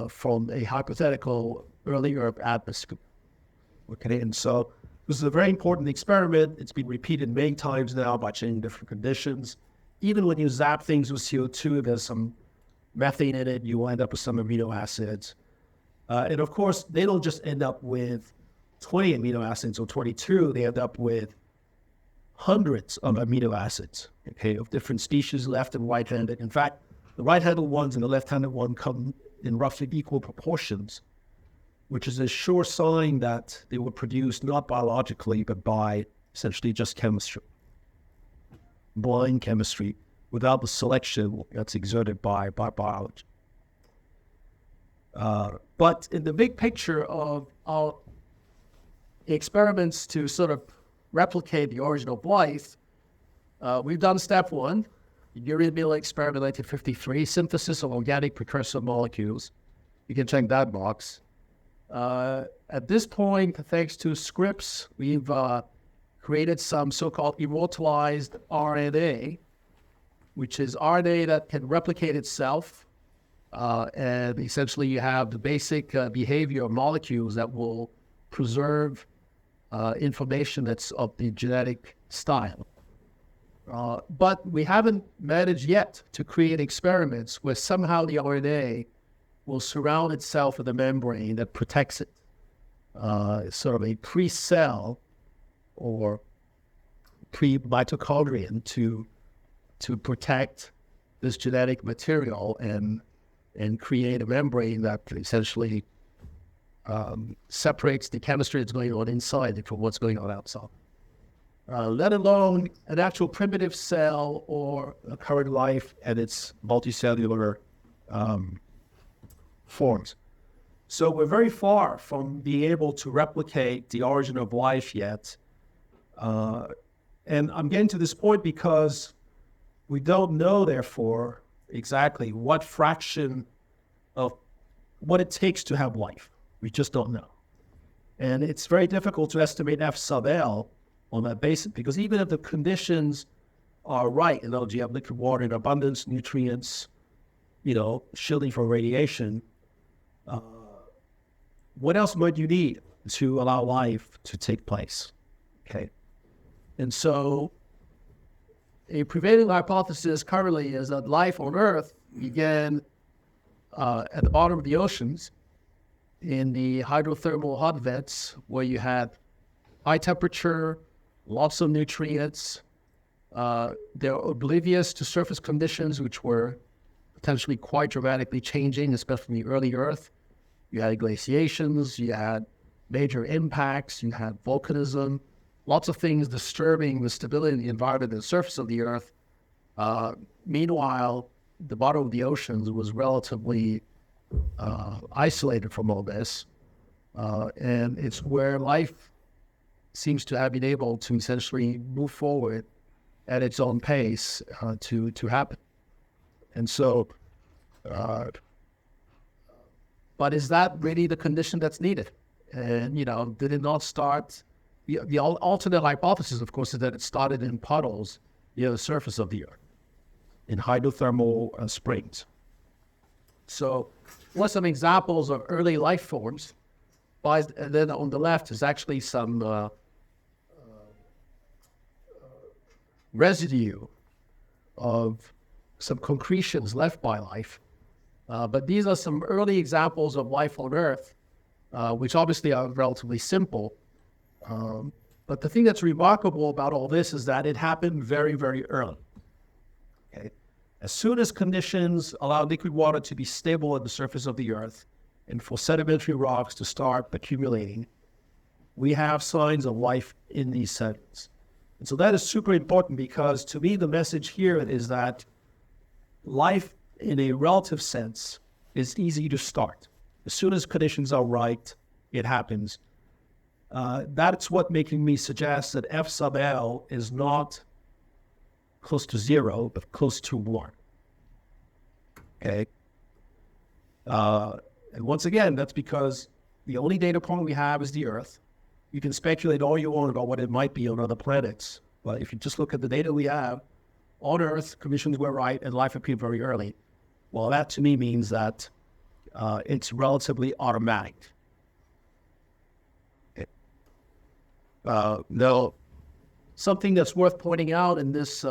S1: from a hypothetical early Earth atmosphere. Okay, and so this is a very important experiment. It's been repeated many times now by changing different conditions. Even when you zap things with CO2, there's some methane in it, you wind up with some amino acids. And of course, they don't just end up with 20 amino acids or 22, they end up with hundreds of amino acids, okay, of different species, left and right-handed. In fact, the right-handed ones and the left-handed one come in roughly equal proportions, which is a sure sign that they were produced not biologically, but by essentially just chemistry, blind chemistry, without the selection that's exerted by biology. But in the big picture of our experiments to sort of replicate the origin of life, we've done step one, the Urey-Miller experiment 1953, synthesis of organic precursor molecules. You can check that box. At this point, thanks to Scripps, we've created some so-called immortalized RNA, which is RNA that can replicate itself. And essentially you have the basic behavior of molecules that will preserve information that's of the genetic style. But we haven't managed yet to create experiments where somehow the RNA will surround itself with a membrane that protects it, sort of a pre-cell or pre-mitochondrion to protect this genetic material and create a membrane that essentially separates the chemistry that's going on inside from what's going on outside. Let alone an actual primitive cell or a current life and its multicellular forms. So we're very far from being able to replicate the origin of life yet. And I'm getting to this point because we don't know, therefore, exactly what fraction of what it takes to have life. We just don't know. And it's very difficult to estimate F sub L on that basis, because even if the conditions are right, you have liquid water in abundance, nutrients, shielding from radiation, what else might you need to allow life to take place? Okay. And so a prevailing hypothesis currently is that life on Earth began at the bottom of the oceans in the hydrothermal hot vents where you had high temperature, lots of nutrients. They're oblivious to surface conditions, which were potentially quite dramatically changing, especially in the early Earth. You had glaciations, you had major impacts, you had volcanism, lots of things disturbing the stability of the environment and the surface of the Earth. Meanwhile, the bottom of the oceans was relatively isolated from all this. And it's where life seems to have been able to essentially move forward at its own pace to happen. And so, but is that really the condition that's needed? And, did it not start? The alternate hypothesis, of course, is that it started in puddles near the surface of the Earth, in hydrothermal springs. So, what are some examples of early life forms? And then on the left is actually some residue of some concretions left by life. But these are some early examples of life on Earth, which obviously are relatively simple. But the thing that's remarkable about all this is that it happened very, very early. Okay? As soon as conditions allow liquid water to be stable at the surface of the Earth and for sedimentary rocks to start accumulating, we have signs of life in these sediments. And so that is super important because to me, the message here is that life in a relative sense is easy to start. As soon as conditions are right, it happens. That's what making me suggest that F sub L is not close to 0, but close to 1. Okay. And once again, that's because the only data point we have is the Earth. You can speculate all you want about what it might be on other planets, but if you just look at the data we have, on Earth, conditions were right and life appeared very early. Well, that to me means that it's relatively automatic. Now, something that's worth pointing out in this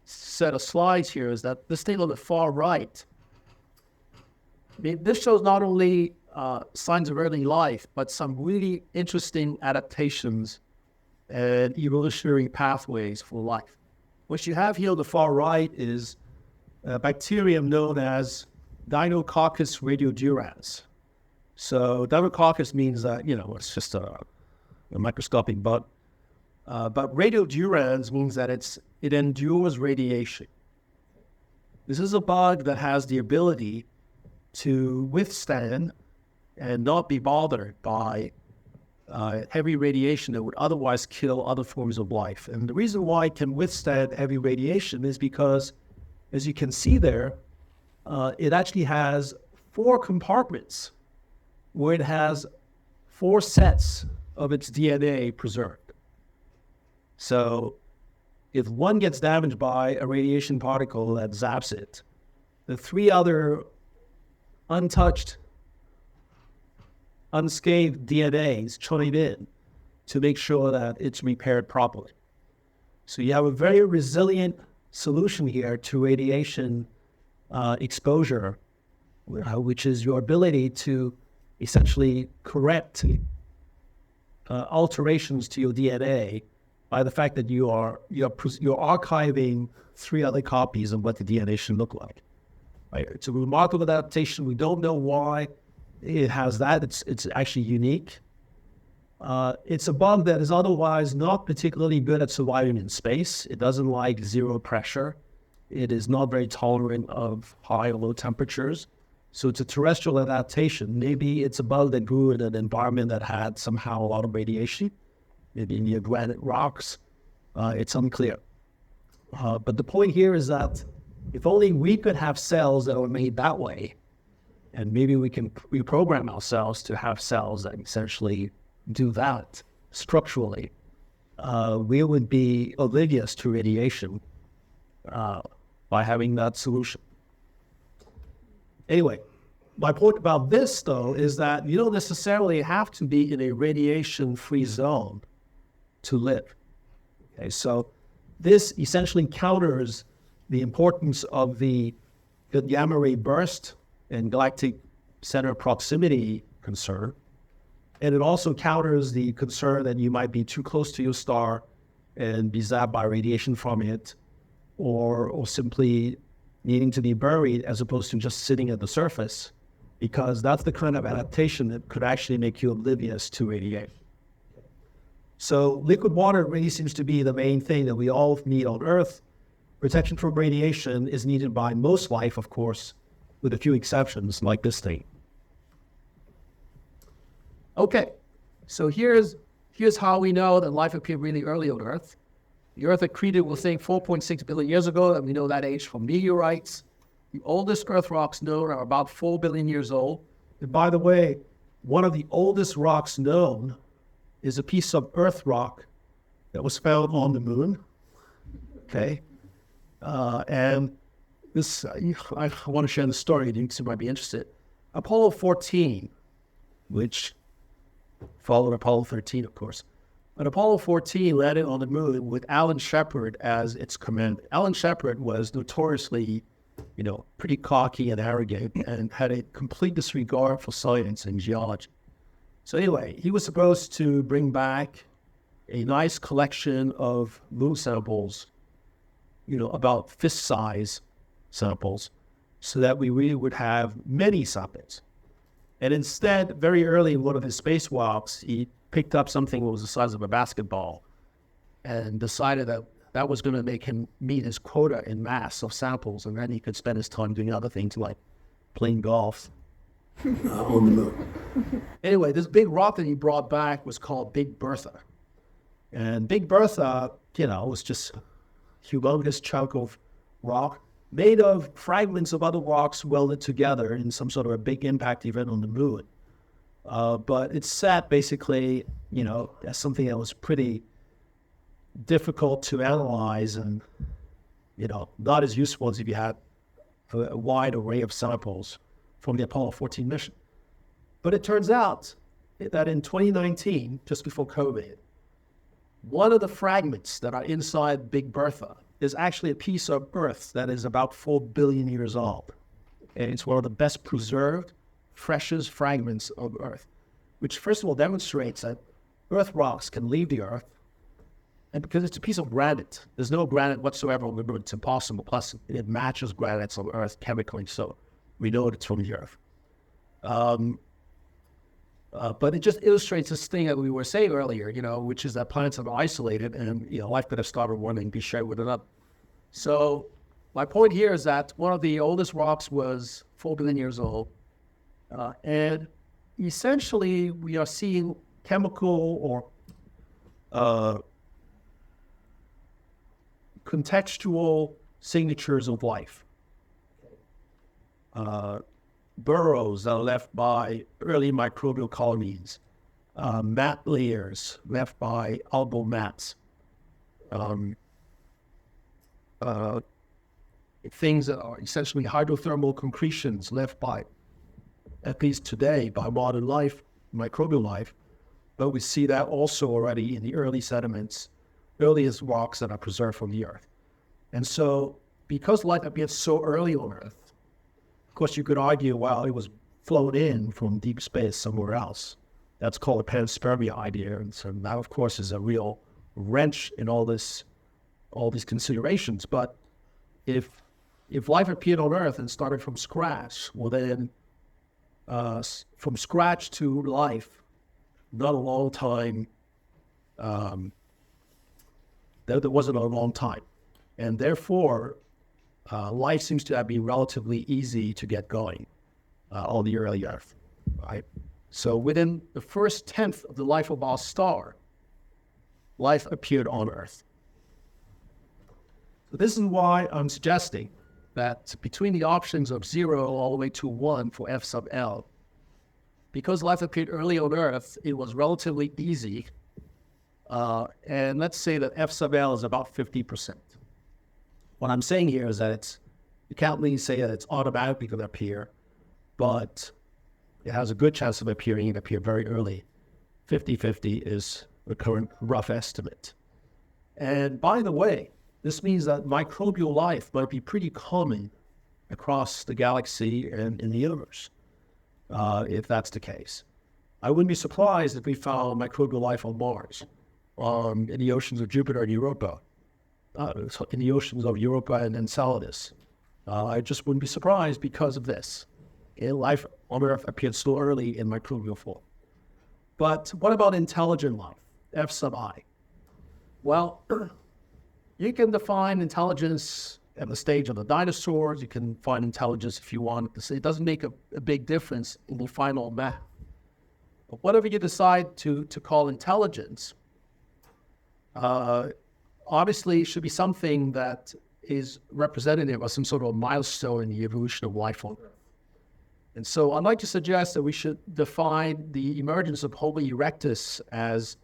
S1: set of slides here is that this thing on the far right, I mean, this shows not only signs of early life, but some really interesting adaptations and evolutionary pathways for life. What you have here on the far right is a bacterium known as Deinococcus radiodurans. So Deinococcus means that, it's just a microscopic bug. But radiodurans means that it endures radiation. This is a bug that has the ability to withstand and not be bothered by heavy radiation that would otherwise kill other forms of life. And the reason why it can withstand heavy radiation is because, as you can see there, it actually has 4 compartments where it has 4 sets of its DNA preserved. So if one gets damaged by a radiation particle that zaps it, the 3 other untouched, unscathed DNAs chime in to make sure that it's repaired properly. So you have a very resilient solution here to radiation exposure, which is your ability to essentially correct alterations to your DNA by the fact that you're archiving 3 other copies of what the DNA should look like. Right? It's a remarkable adaptation. We don't know why it has that. It's actually unique. It's a bug that is otherwise not particularly good at surviving in space. It doesn't like 0 pressure. It is not very tolerant of high or low temperatures. So it's a terrestrial adaptation. Maybe it's a bug that grew in an environment that had somehow a lot of radiation, maybe near granite rocks. It's unclear. But the point here is that if only we could have cells that were made that way, and maybe we can reprogram ourselves to have cells that essentially do that structurally, we would be oblivious to radiation by having that solution. Anyway, my point about this, though, is that you don't necessarily have to be in a radiation-free zone to live. Okay, so this essentially counters the importance of the gamma ray burst and galactic center proximity concern. And it also counters the concern that you might be too close to your star and be zapped by radiation from it, or simply needing to be buried as opposed to just sitting at the surface, because that's the kind of adaptation that could actually make you oblivious to radiation. So liquid water really seems to be the main thing that we all need on Earth. Protection from radiation is needed by most life, of course, with a few exceptions like this thing. Okay, so here's how we know that life appeared really early on Earth. The Earth accreted, we'll say, 4.6 billion years ago, and we know that age from meteorites. The oldest Earth rocks known are about 4 billion years old. And by the way, one of the oldest rocks known is a piece of Earth rock that was found on the moon. Okay, and this, I want to share the story. You might be interested. Apollo 14, which followed Apollo 13, of course. But Apollo 14 landed on the moon with Alan Shepard as its commander. Alan Shepard was notoriously, pretty cocky and arrogant and had a complete disregard for science and geology. So anyway, he was supposed to bring back a nice collection of moon samples, about fist size samples, so that we really would have many samples. And instead, very early in one of his spacewalks, he picked up something that was the size of a basketball and decided that that was going to make him meet his quota in mass of samples, and then he could spend his time doing other things like playing golf on the moon. Anyway, this big rock that he brought back was called Big Bertha. And Big Bertha, was just a humongous chunk of rock made of fragments of other rocks welded together in some sort of a big impact event on the moon. But it sat basically, as something that was pretty difficult to analyze and, not as useful as if you had a wide array of samples from the Apollo 14 mission. But it turns out that in 2019, just before COVID, one of the fragments that are inside Big Bertha is actually a piece of Earth that is about 4 billion years old. And it's one of the best preserved, freshest fragments of Earth, which first of all demonstrates that Earth rocks can leave the Earth. And because it's a piece of granite, there's no granite whatsoever on the moon. It's impossible. Plus, it matches granites on Earth chemically, so we know it's from the Earth. But it just illustrates this thing that we were saying earlier, which is that planets are isolated and, life could have started one and be shared with another. So my point here is that one of the oldest rocks was 4 billion years old. And essentially, we are seeing chemical or contextual signatures of life. Burrows that are left by early microbial colonies, mat layers left by algal mats, things that are essentially hydrothermal concretions left by, at least today, by modern life, microbial life. But we see that also already in the early sediments, earliest rocks that are preserved from the Earth. And so, because life appeared so early on Earth, of course, you could argue, well, it was flown in from deep space somewhere else. That's called a panspermia idea. And so that, of course, is a real wrench in all these considerations. But if life appeared on Earth and started from scratch, well, then from scratch to life, not a long time. There wasn't a long time, and therefore, life seems to have been relatively easy to get going on the early Earth, right? So within the first tenth of the life of our star, life appeared on Earth. So this is why I'm suggesting that between the options of 0 all the way to 1 for F sub L, because life appeared early on Earth, it was relatively easy. And let's say that F sub L is about 50%. What I'm saying here is that you can't really say that it's automatically going to appear, but it has a good chance of appearing and appear very early. 50-50 is the current rough estimate. And by the way, this means that microbial life might be pretty common across the galaxy and in the universe, if that's the case. I wouldn't be surprised if we found microbial life on Mars, in the oceans of Jupiter and Europa, in the oceans of Europa and Enceladus. I just wouldn't be surprised because of this. Life on Earth appeared so early in microbial form. But what about intelligent life, F sub I? Well, you can define intelligence at the stage of the dinosaurs. You can find intelligence if you want. It doesn't make a big difference in the final math. But whatever you decide to call intelligence, obviously it should be something that is representative of some sort of milestone in the evolution of life on Earth. And so I'd like to suggest that we should define the emergence of Homo erectus as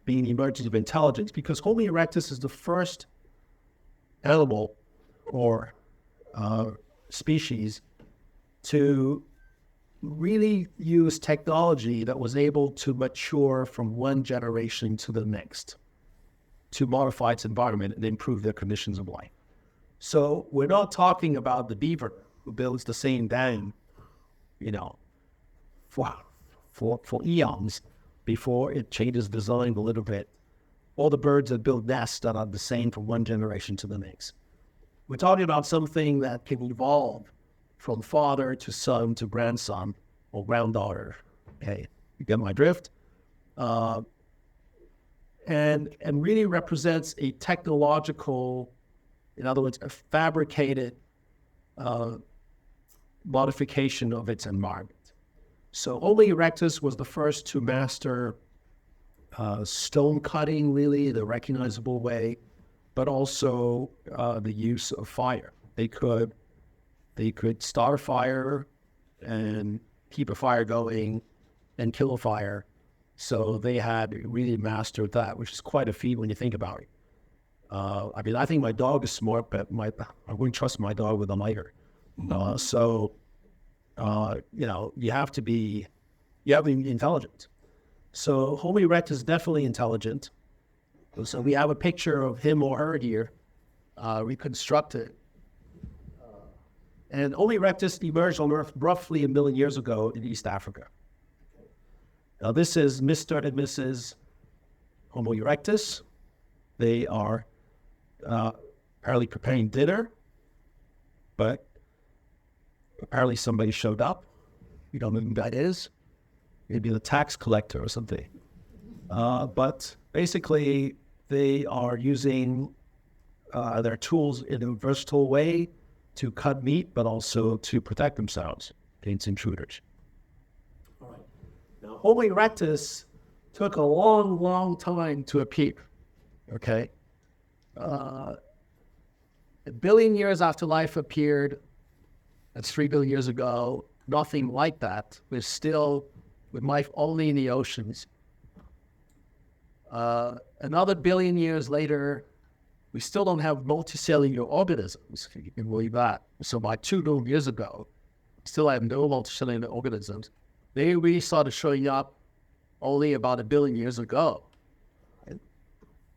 S1: being the emergence of intelligence, because Homo erectus is the first animal or species to really use technology that was able to mature from one generation to the next, to modify its environment and improve their conditions of life. So we're not talking about the beaver who builds the same dam, for eons before it changes design a little bit all the birds that build nests that are the same from one generation to the next. We're talking about something that can evolve from father to son to grandson or granddaughter. Okay, you get my drift? And really represents a technological, in other words, a fabricated modification of its environment. So Homo erectus was the first to master stone cutting, really, the recognizable way, but also the use of fire. They could start a fire and keep a fire going and kill a fire. So they had really mastered that, which is quite a feat when you think about it. I mean, I think my dog is smart, but I wouldn't trust my dog with a lighter. You have to be intelligent. So Homo erectus is definitely intelligent. So we have a picture of him or her here, reconstructed. And Homo erectus emerged on Earth roughly 1 million years ago in East Africa. Now this is Mr. and Mrs. Homo erectus. They are apparently preparing dinner, but apparently somebody showed up. We don't know who that is. Maybe the tax collector or something. But basically, they are using their tools in a versatile way to cut meat, but also to protect themselves against intruders. All right. Now, Homo erectus took a long, long time to appear. Okay. 1 billion years after life appeared, that's 3 billion years ago, nothing like that. We're still with life only in the oceans. Another 1 billion years later, we still don't have multicellular organisms, if you can believe that. So by 2 billion years ago, still have no multicellular organisms. They really started showing up only about 1 billion years ago.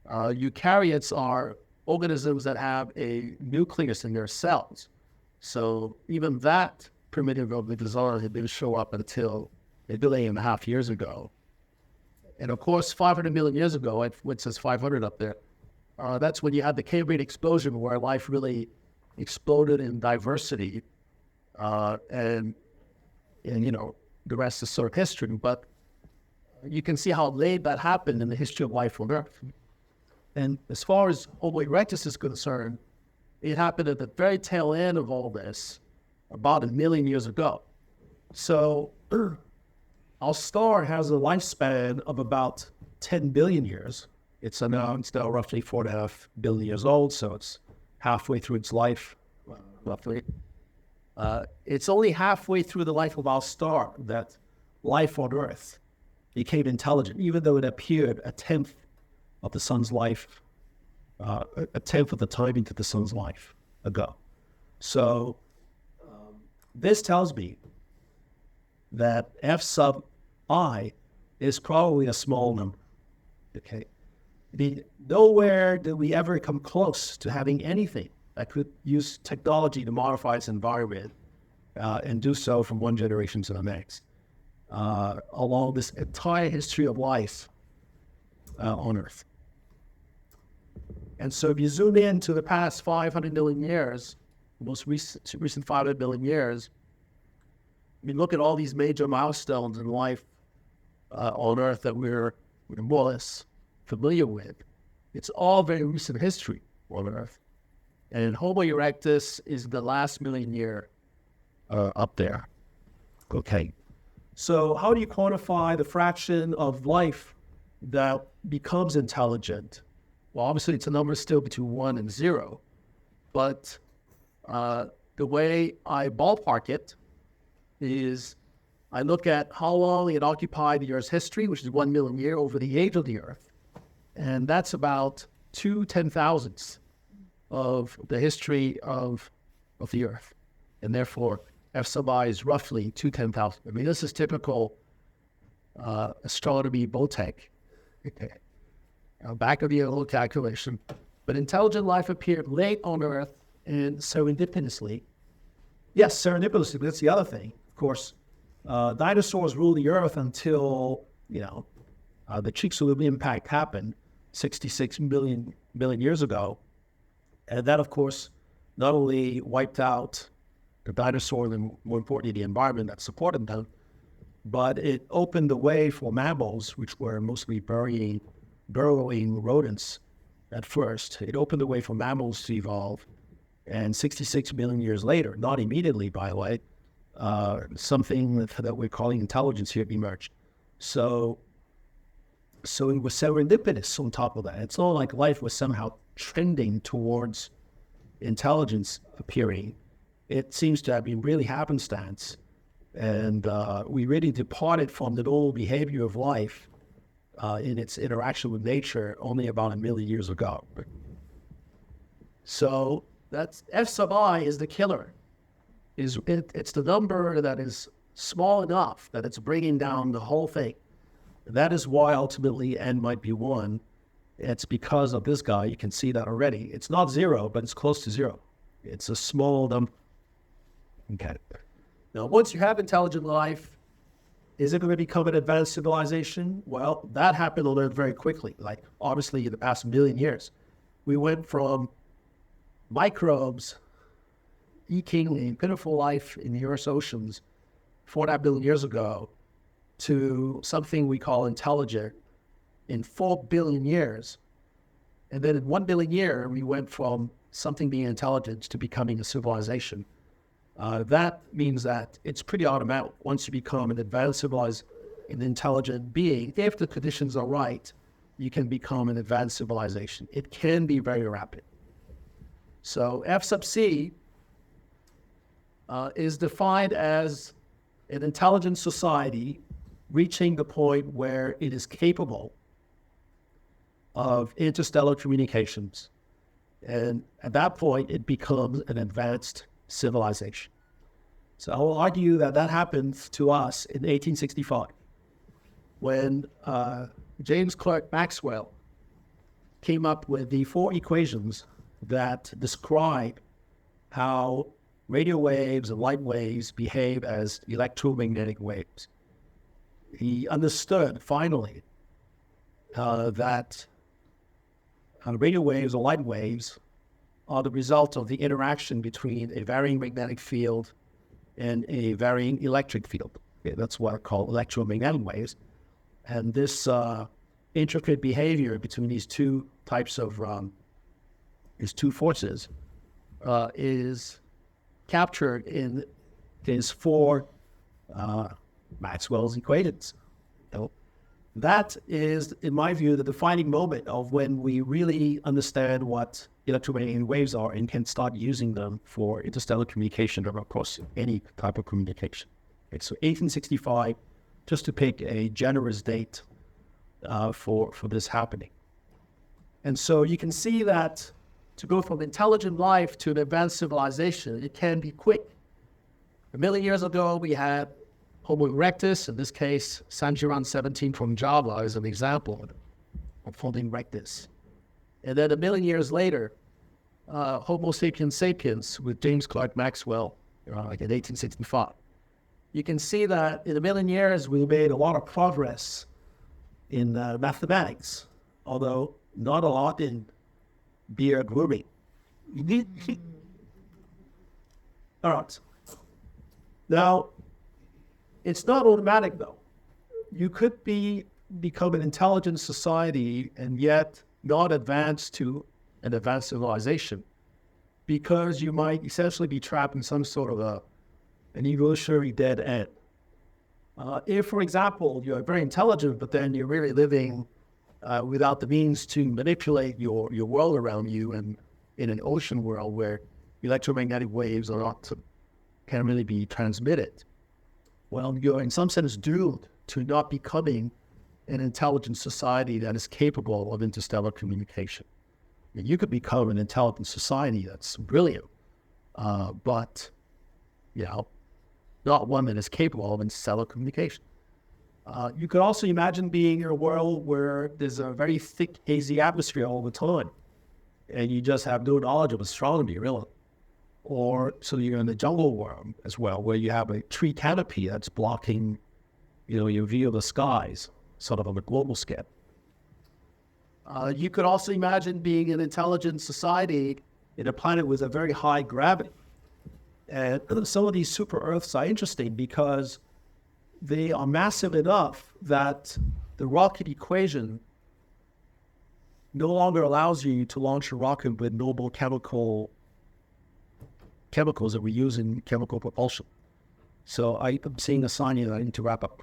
S1: Eukaryotes are organisms that have a nucleus in their cells. So even that primitive organism didn't show up until 1.5 billion years ago. And of course, 500 million years ago, it says 500 up there, that's when you had the Cambrian explosion where life really exploded in diversity. And the rest is sort of history. But you can see how late that happened in the history of life on Earth. And as far as Homo erectus is concerned, it happened at the very tail end of all this, about 1 million years ago. So our star has a lifespan of about 10 billion years. It's now roughly 4.5 billion years old, so it's halfway through its life, roughly. It's only halfway through the life of our star that life on Earth became intelligent, even though it appeared a tenth of the sun's life, a tenth of the time into the sun's life ago. So this tells me that F sub I is probably a small number. Okay, nowhere did we ever come close to having anything that could use technology to modify its environment and do so from one generation to the next, along this entire history of life on Earth. And so if you zoom in to the past 500 million years, the most recent 500 million years, I mean, look at all these major milestones in life on Earth that we're more or less familiar with. It's all very recent history on Earth. And Homo erectus is the last million year up there. Okay. So how do you quantify the fraction of life that becomes intelligent? Well, obviously, it's a number still between 1 and 0. But the way I ballpark it is I look at how long it occupied the Earth's history, which is 1 million years over the age of the Earth. And that's about 2 10,000ths of the history of the Earth. And therefore, F sub I is roughly 2 10,000. I mean, this is typical astronomy BOTEC. Okay. Back of the little calculation. But intelligent life appeared late on Earth and serendipitously. Yes, serendipitously, but that's the other thing. Of course, dinosaurs ruled the Earth until, the Chicxulub impact happened 66 million years ago. And that, of course, not only wiped out the dinosaurs and, more importantly, the environment that supported them, but it opened the way for mammals, which were mostly burrowing rodents at first. It opened the way for mammals to evolve. And 66 million years later, not immediately, by the way, something that we're calling intelligence here emerged. So it was serendipitous on top of that. It's not like life was somehow trending towards intelligence appearing. It seems to have been really happenstance. And we really departed from the normal behavior of life in its interaction with nature only about 1 million years ago. So that's F sub I is the killer. It's the number that is small enough that it's bringing down the whole thing. That is why ultimately N might be 1. It's because of this guy. You can see that already. It's not 0, but it's close to 0. It's a small number. Okay. Now, once you have intelligent life, is it going to become an advanced civilization? Well, that happened on Earth very quickly. Like, obviously, in the past 1 million years, we went from microbes eking a pitiful life in the Earth's oceans 4.5 billion years ago to something we call intelligent in 4 billion years. And then in 1 billion year, we went from something being intelligent to becoming a civilization. That means that it's pretty automatic. Once you become an advanced civilized, an intelligent being, if the conditions are right, you can become an advanced civilization. It can be very rapid. So F sub C is defined as an intelligent society reaching the point where it is capable of interstellar communications. And at that point, it becomes an advanced civilization. So I will argue that that happened to us in 1865 when James Clerk Maxwell came up with the 4 equations that describe how radio waves and light waves behave as electromagnetic waves. He understood finally that radio waves or light waves are the result of the interaction between a varying magnetic field and a varying electric field. Okay, that's what I call electromagnetic waves. And this intricate behavior between these two types of these two forces is captured in his 4 Maxwell's equations. So that is, in my view, the defining moment of when we really understand what electromagnetic waves are and can start using them for interstellar communication or, of course, any type of communication. Okay, so 1865, just to pick a generous date for this happening. And so you can see that to go from intelligent life to an advanced civilization, it can be quick. 1 million years ago, we had Homo erectus, in this case, Sanjiran 17 from Java is an example of Homo erectus. And then 1 million years later, Homo sapiens sapiens with James Clerk Maxwell, like in 1865. You can see that in 1 million years, we made a lot of progress in mathematics, although not a lot in beer grooming. All right. Now, it's not automatic, though. You could become an intelligent society and yet not advance to an advanced civilization because you might essentially be trapped in some sort of an evolutionary dead end. If, for example, you're very intelligent, but then you're really living without the means to manipulate your world around you and in an ocean world where electromagnetic waves are not can really be transmitted, well, you're in some sense doomed to not becoming an intelligent society that is capable of interstellar communication. You could become an intelligent society that's brilliant, but, not one that is capable of interstellar communication. You could also imagine being in a world where there's a very thick, hazy atmosphere all the time, and you just have no knowledge of astronomy, really. Or so you're in the jungle world as well, where you have a tree canopy that's blocking, your view of the skies, sort of on a global scale. You could also imagine being an intelligent society in a planet with a very high gravity. And some of these super Earths are interesting because they are massive enough that the rocket equation no longer allows you to launch a rocket with noble chemicals that we use in chemical propulsion. So I'm seeing a sign here that I need to wrap up.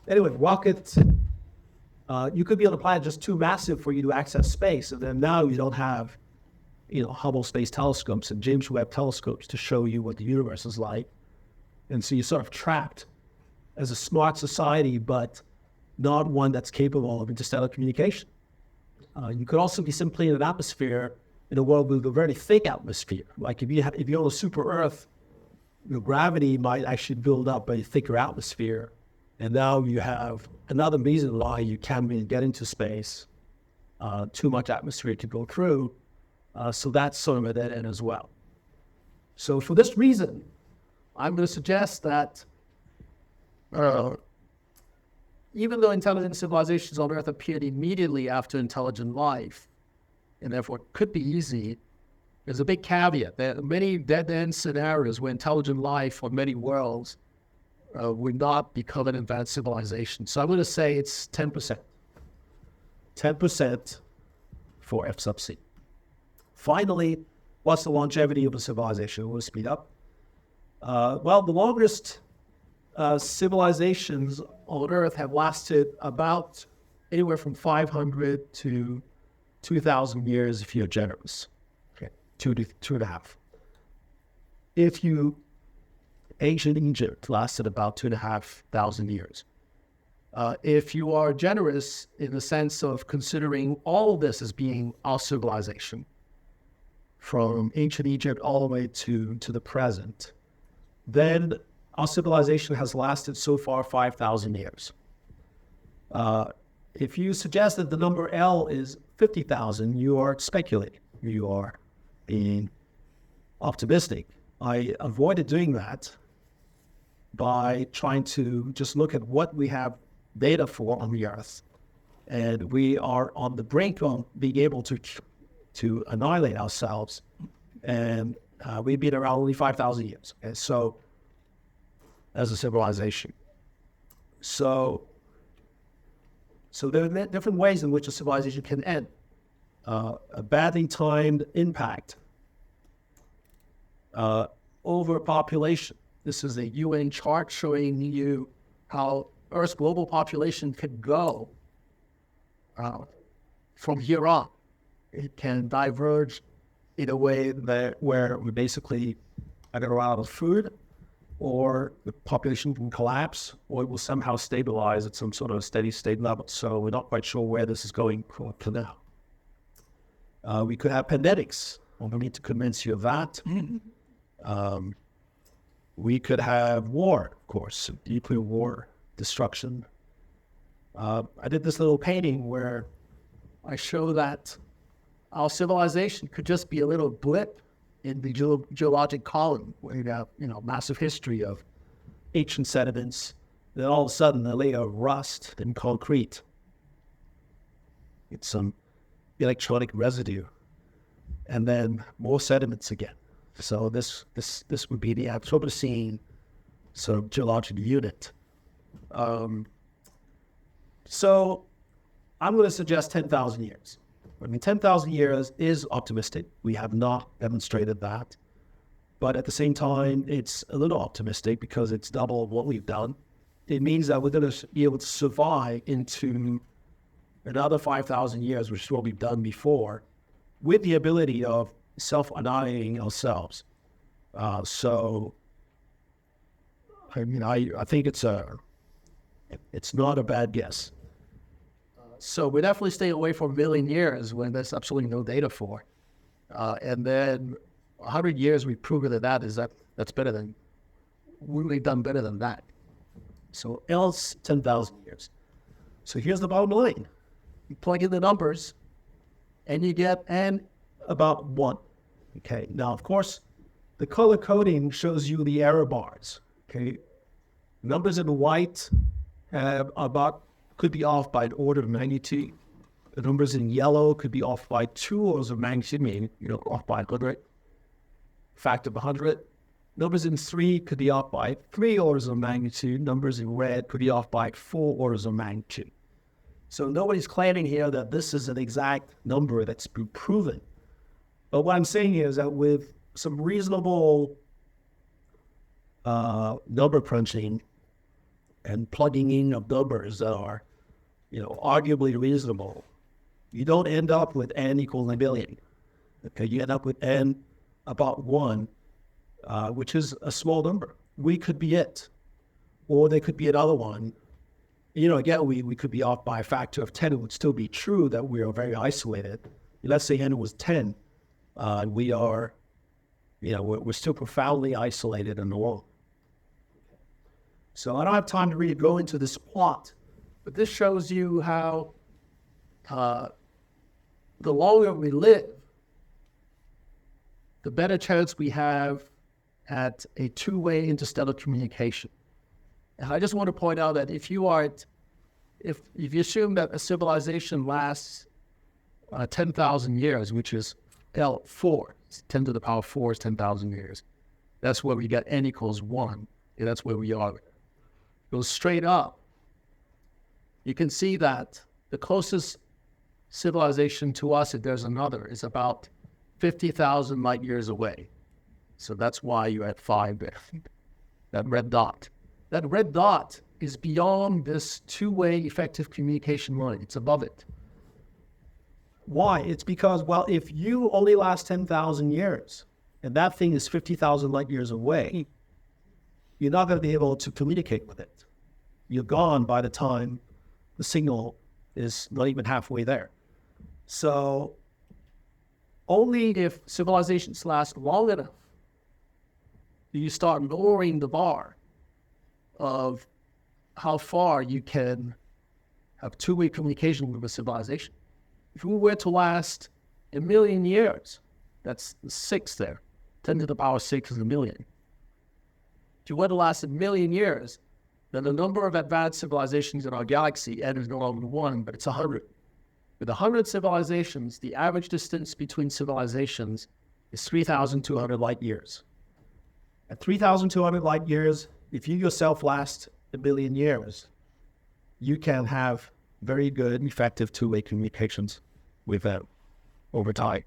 S1: Anyway, rockets, you could be on a planet just too massive for you to access space. And then now you don't have, Hubble Space Telescopes and James Webb telescopes to show you what the universe is like. And so you're sort of trapped as a smart society, but not one that's capable of interstellar communication. You could also be simply in an atmosphere in a world with a very thick atmosphere. Like if you're on a super Earth, gravity might actually build up a thicker atmosphere. And now you have another reason why you can't really get into space, too much atmosphere to go through. So that's sort of a dead end as well. So for this reason, I'm going to suggest that even though intelligent civilizations on Earth appeared immediately after intelligent life, and therefore could be easy, there's a big caveat. There are many dead-end scenarios where intelligent life on many worlds would not become an advanced civilization. So I'm going to say it's 10%. 10% for F sub C. Finally, what's the longevity of a civilization? We'll speed up. Well, the longest civilizations on Earth have lasted about anywhere from 500 to 2,000 years if you're generous. Okay, 2.5. Ancient Egypt lasted about 2,500 years. If you are generous in the sense of considering all of this as being our civilization, from ancient Egypt all the way to the present, then our civilization has lasted so far 5,000 years. If you suggest that the number L is 50,000, you are speculating. You are being optimistic. I avoided doing that by trying to just look at what we have data for on the Earth. And we are on the brink of being able to annihilate ourselves. And we've been around only 5,000 years. Okay? So, as a civilization. So there are different ways in which a civilization can end. A badly timed impact. Overpopulation. This is a UN chart showing you how Earth's global population could go from here on. It can diverge in a way where we basically either run out of food, or the population can collapse, or it will somehow stabilize at some sort of steady state level. So we're not quite sure where this is going for now. We could have pandemics. I don't need to convince you of that. We could have war, of course, nuclear war, destruction. I did this little painting where I show that our civilization could just be a little blip in the geologic column, where you have, massive history of ancient sediments. Then all of a sudden, a layer of rust and concrete. It's some electronic residue, and then more sediments again. So this would be the Anthropocene sort of geological unit. So I'm going to suggest 10,000 years. 10,000 years is optimistic. We have not demonstrated that. But at the same time, it's a little optimistic because it's double what we've done. It means that we're going to be able to survive into another 5,000 years, which is what we've done before, with the ability of self-annihilating ourselves. I think it's not a bad guess. So we definitely stay away from a million years when there's absolutely no data for. And then 100 years, we've proven that's better than, we've done better than that. So else 10,000 years. So here's the bottom line. You plug in the numbers and you get N about 1. Okay. Now, of course, the color coding shows you the error bars. Okay. Numbers in white have about could be off by an order of magnitude. The numbers in yellow could be off by 2 orders of magnitude, meaning, off by 100, factor of 100. Numbers in 3 could be off by 3 orders of magnitude. Numbers in red could be off by 4 orders of magnitude. So nobody's claiming here that this is an exact number that's been proven. But what I'm saying here is that with some reasonable number crunching and plugging in of numbers that are, arguably reasonable, you don't end up with n equals a billion. Okay, you end up with n about 1, which is a small number. We could be it, or there could be another one. Again, we could be off by a factor of 10. It would still be true that we are very isolated. Let's say n was 10. We are, we're still profoundly isolated in the world. So I don't have time to really go into this plot, but this shows you how the longer we live, the better chance we have at a two-way interstellar communication. And I just want to point out that if you assume that a civilization lasts 10,000 years, which is L4, 10 to the power 4 is 10,000 years. That's where we get n equals 1, and that's where we are. Goes straight up. You can see that the closest civilization to us, if there's another, is about 50,000 light years away. So that's why you're at 5 there. That red dot. That red dot is beyond this two-way effective communication line. It's above it. Why? It's because, if you only last 10,000 years, and that thing is 50,000 light years away, you're not going to be able to communicate with it. You're gone by the time the signal is not even halfway there. So only if civilizations last long enough do you start lowering the bar of how far you can have two-way communication with a civilization. If we were to last 1 million years, that's 6 there. 10 to the power 6 is 1 million. If you were to last 1 million years, then the number of advanced civilizations in our galaxy, n is no longer 1, but it's 100. With 100 civilizations, the average distance between civilizations is 3,200 light years. At 3,200 light years, if you yourself last 1 billion years, you can have very good, effective two-way communications with them over time.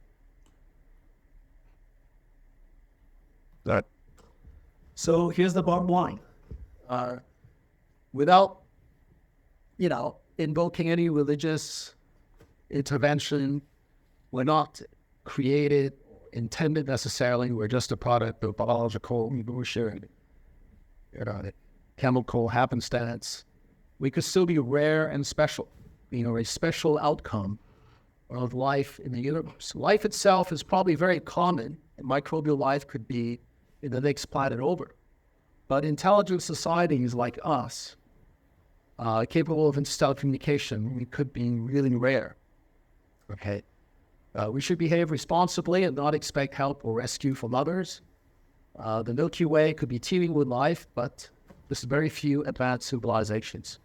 S1: So here's the bottom line. Without, invoking any religious intervention, we're not created, intended necessarily. We're just a product of biological evolution, chemical happenstance. We could still be rare and special, a special outcome of life in the universe. Life itself is probably very common, and microbial life could be in the next planet over. But intelligent societies like us, capable of interstellar communication, we could be really rare. Okay, we should behave responsibly and not expect help or rescue from others. The Milky Way could be teeming with life, but there's very few advanced civilizations.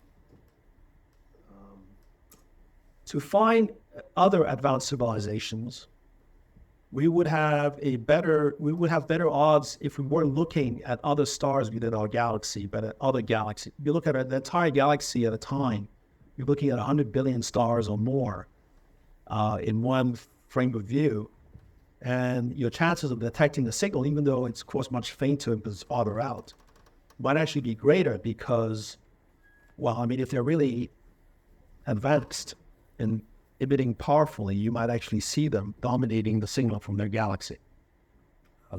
S1: To find other advanced civilizations, we would have better odds if we weren't looking at other stars within our galaxy, but at other galaxies. If you look at the entire galaxy at a time, you're looking at 100 billion stars or more in one frame of view, and your chances of detecting the signal, even though it's of course much fainter because it's farther out, might actually be greater because, if they're really advanced and emitting powerfully, you might actually see them dominating the signal from their galaxy.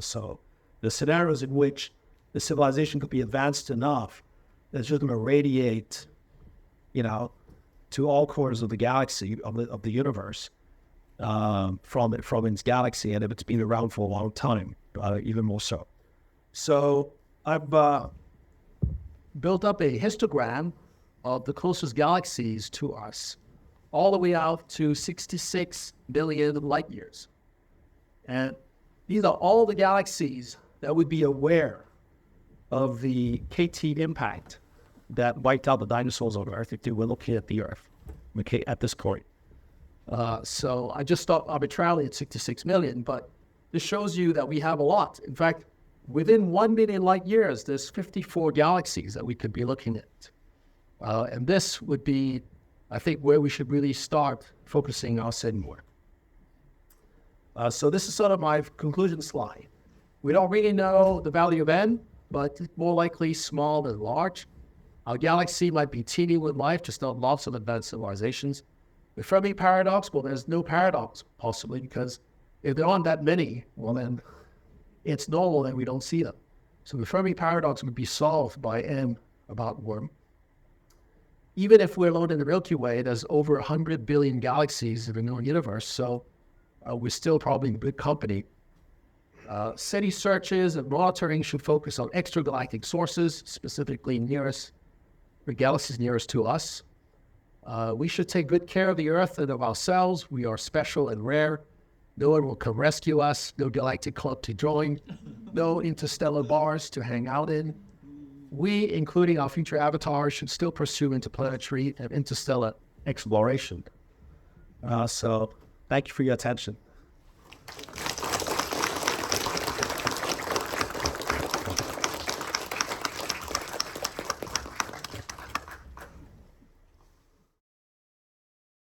S1: So the scenarios in which the civilization could be advanced enough that it's just going to radiate, to all corners of the galaxy, of the universe, from its galaxy, and if it's been around for a long time, even more so. So I've built up a histogram of the closest galaxies to us, all the way out to 66 billion light years. And these are all the galaxies that would be aware of the KT impact that wiped out the dinosaurs on Earth if they were looking at the Earth, okay, at this point. So I just stopped arbitrarily at 66 million, but this shows you that we have a lot. In fact, within 1 million light years, there's 54 galaxies that we could be looking at. And this would be, I think, where we should really start focusing our SETI work. So this is sort of my conclusion slide. We don't really know the value of n, but it's more likely small than large. Our galaxy might be teeming with life, just not lots of advanced civilizations. The Fermi paradox, well, there's no paradox, possibly, because if there aren't that many, well, then it's normal that we don't see them. So the Fermi paradox would be solved by n about 1. Even if we're alone in the Milky Way, there's over 100 billion galaxies in the known universe, so we're still probably in good company. SETI searches and monitoring should focus on extragalactic sources, specifically the galaxies nearest to us. We should take good care of the Earth and of ourselves. We are special and rare. No one will come rescue us. No galactic club to join. No interstellar bars to hang out in. We, including our future avatars, should still pursue interplanetary and interstellar exploration. So thank you for your attention.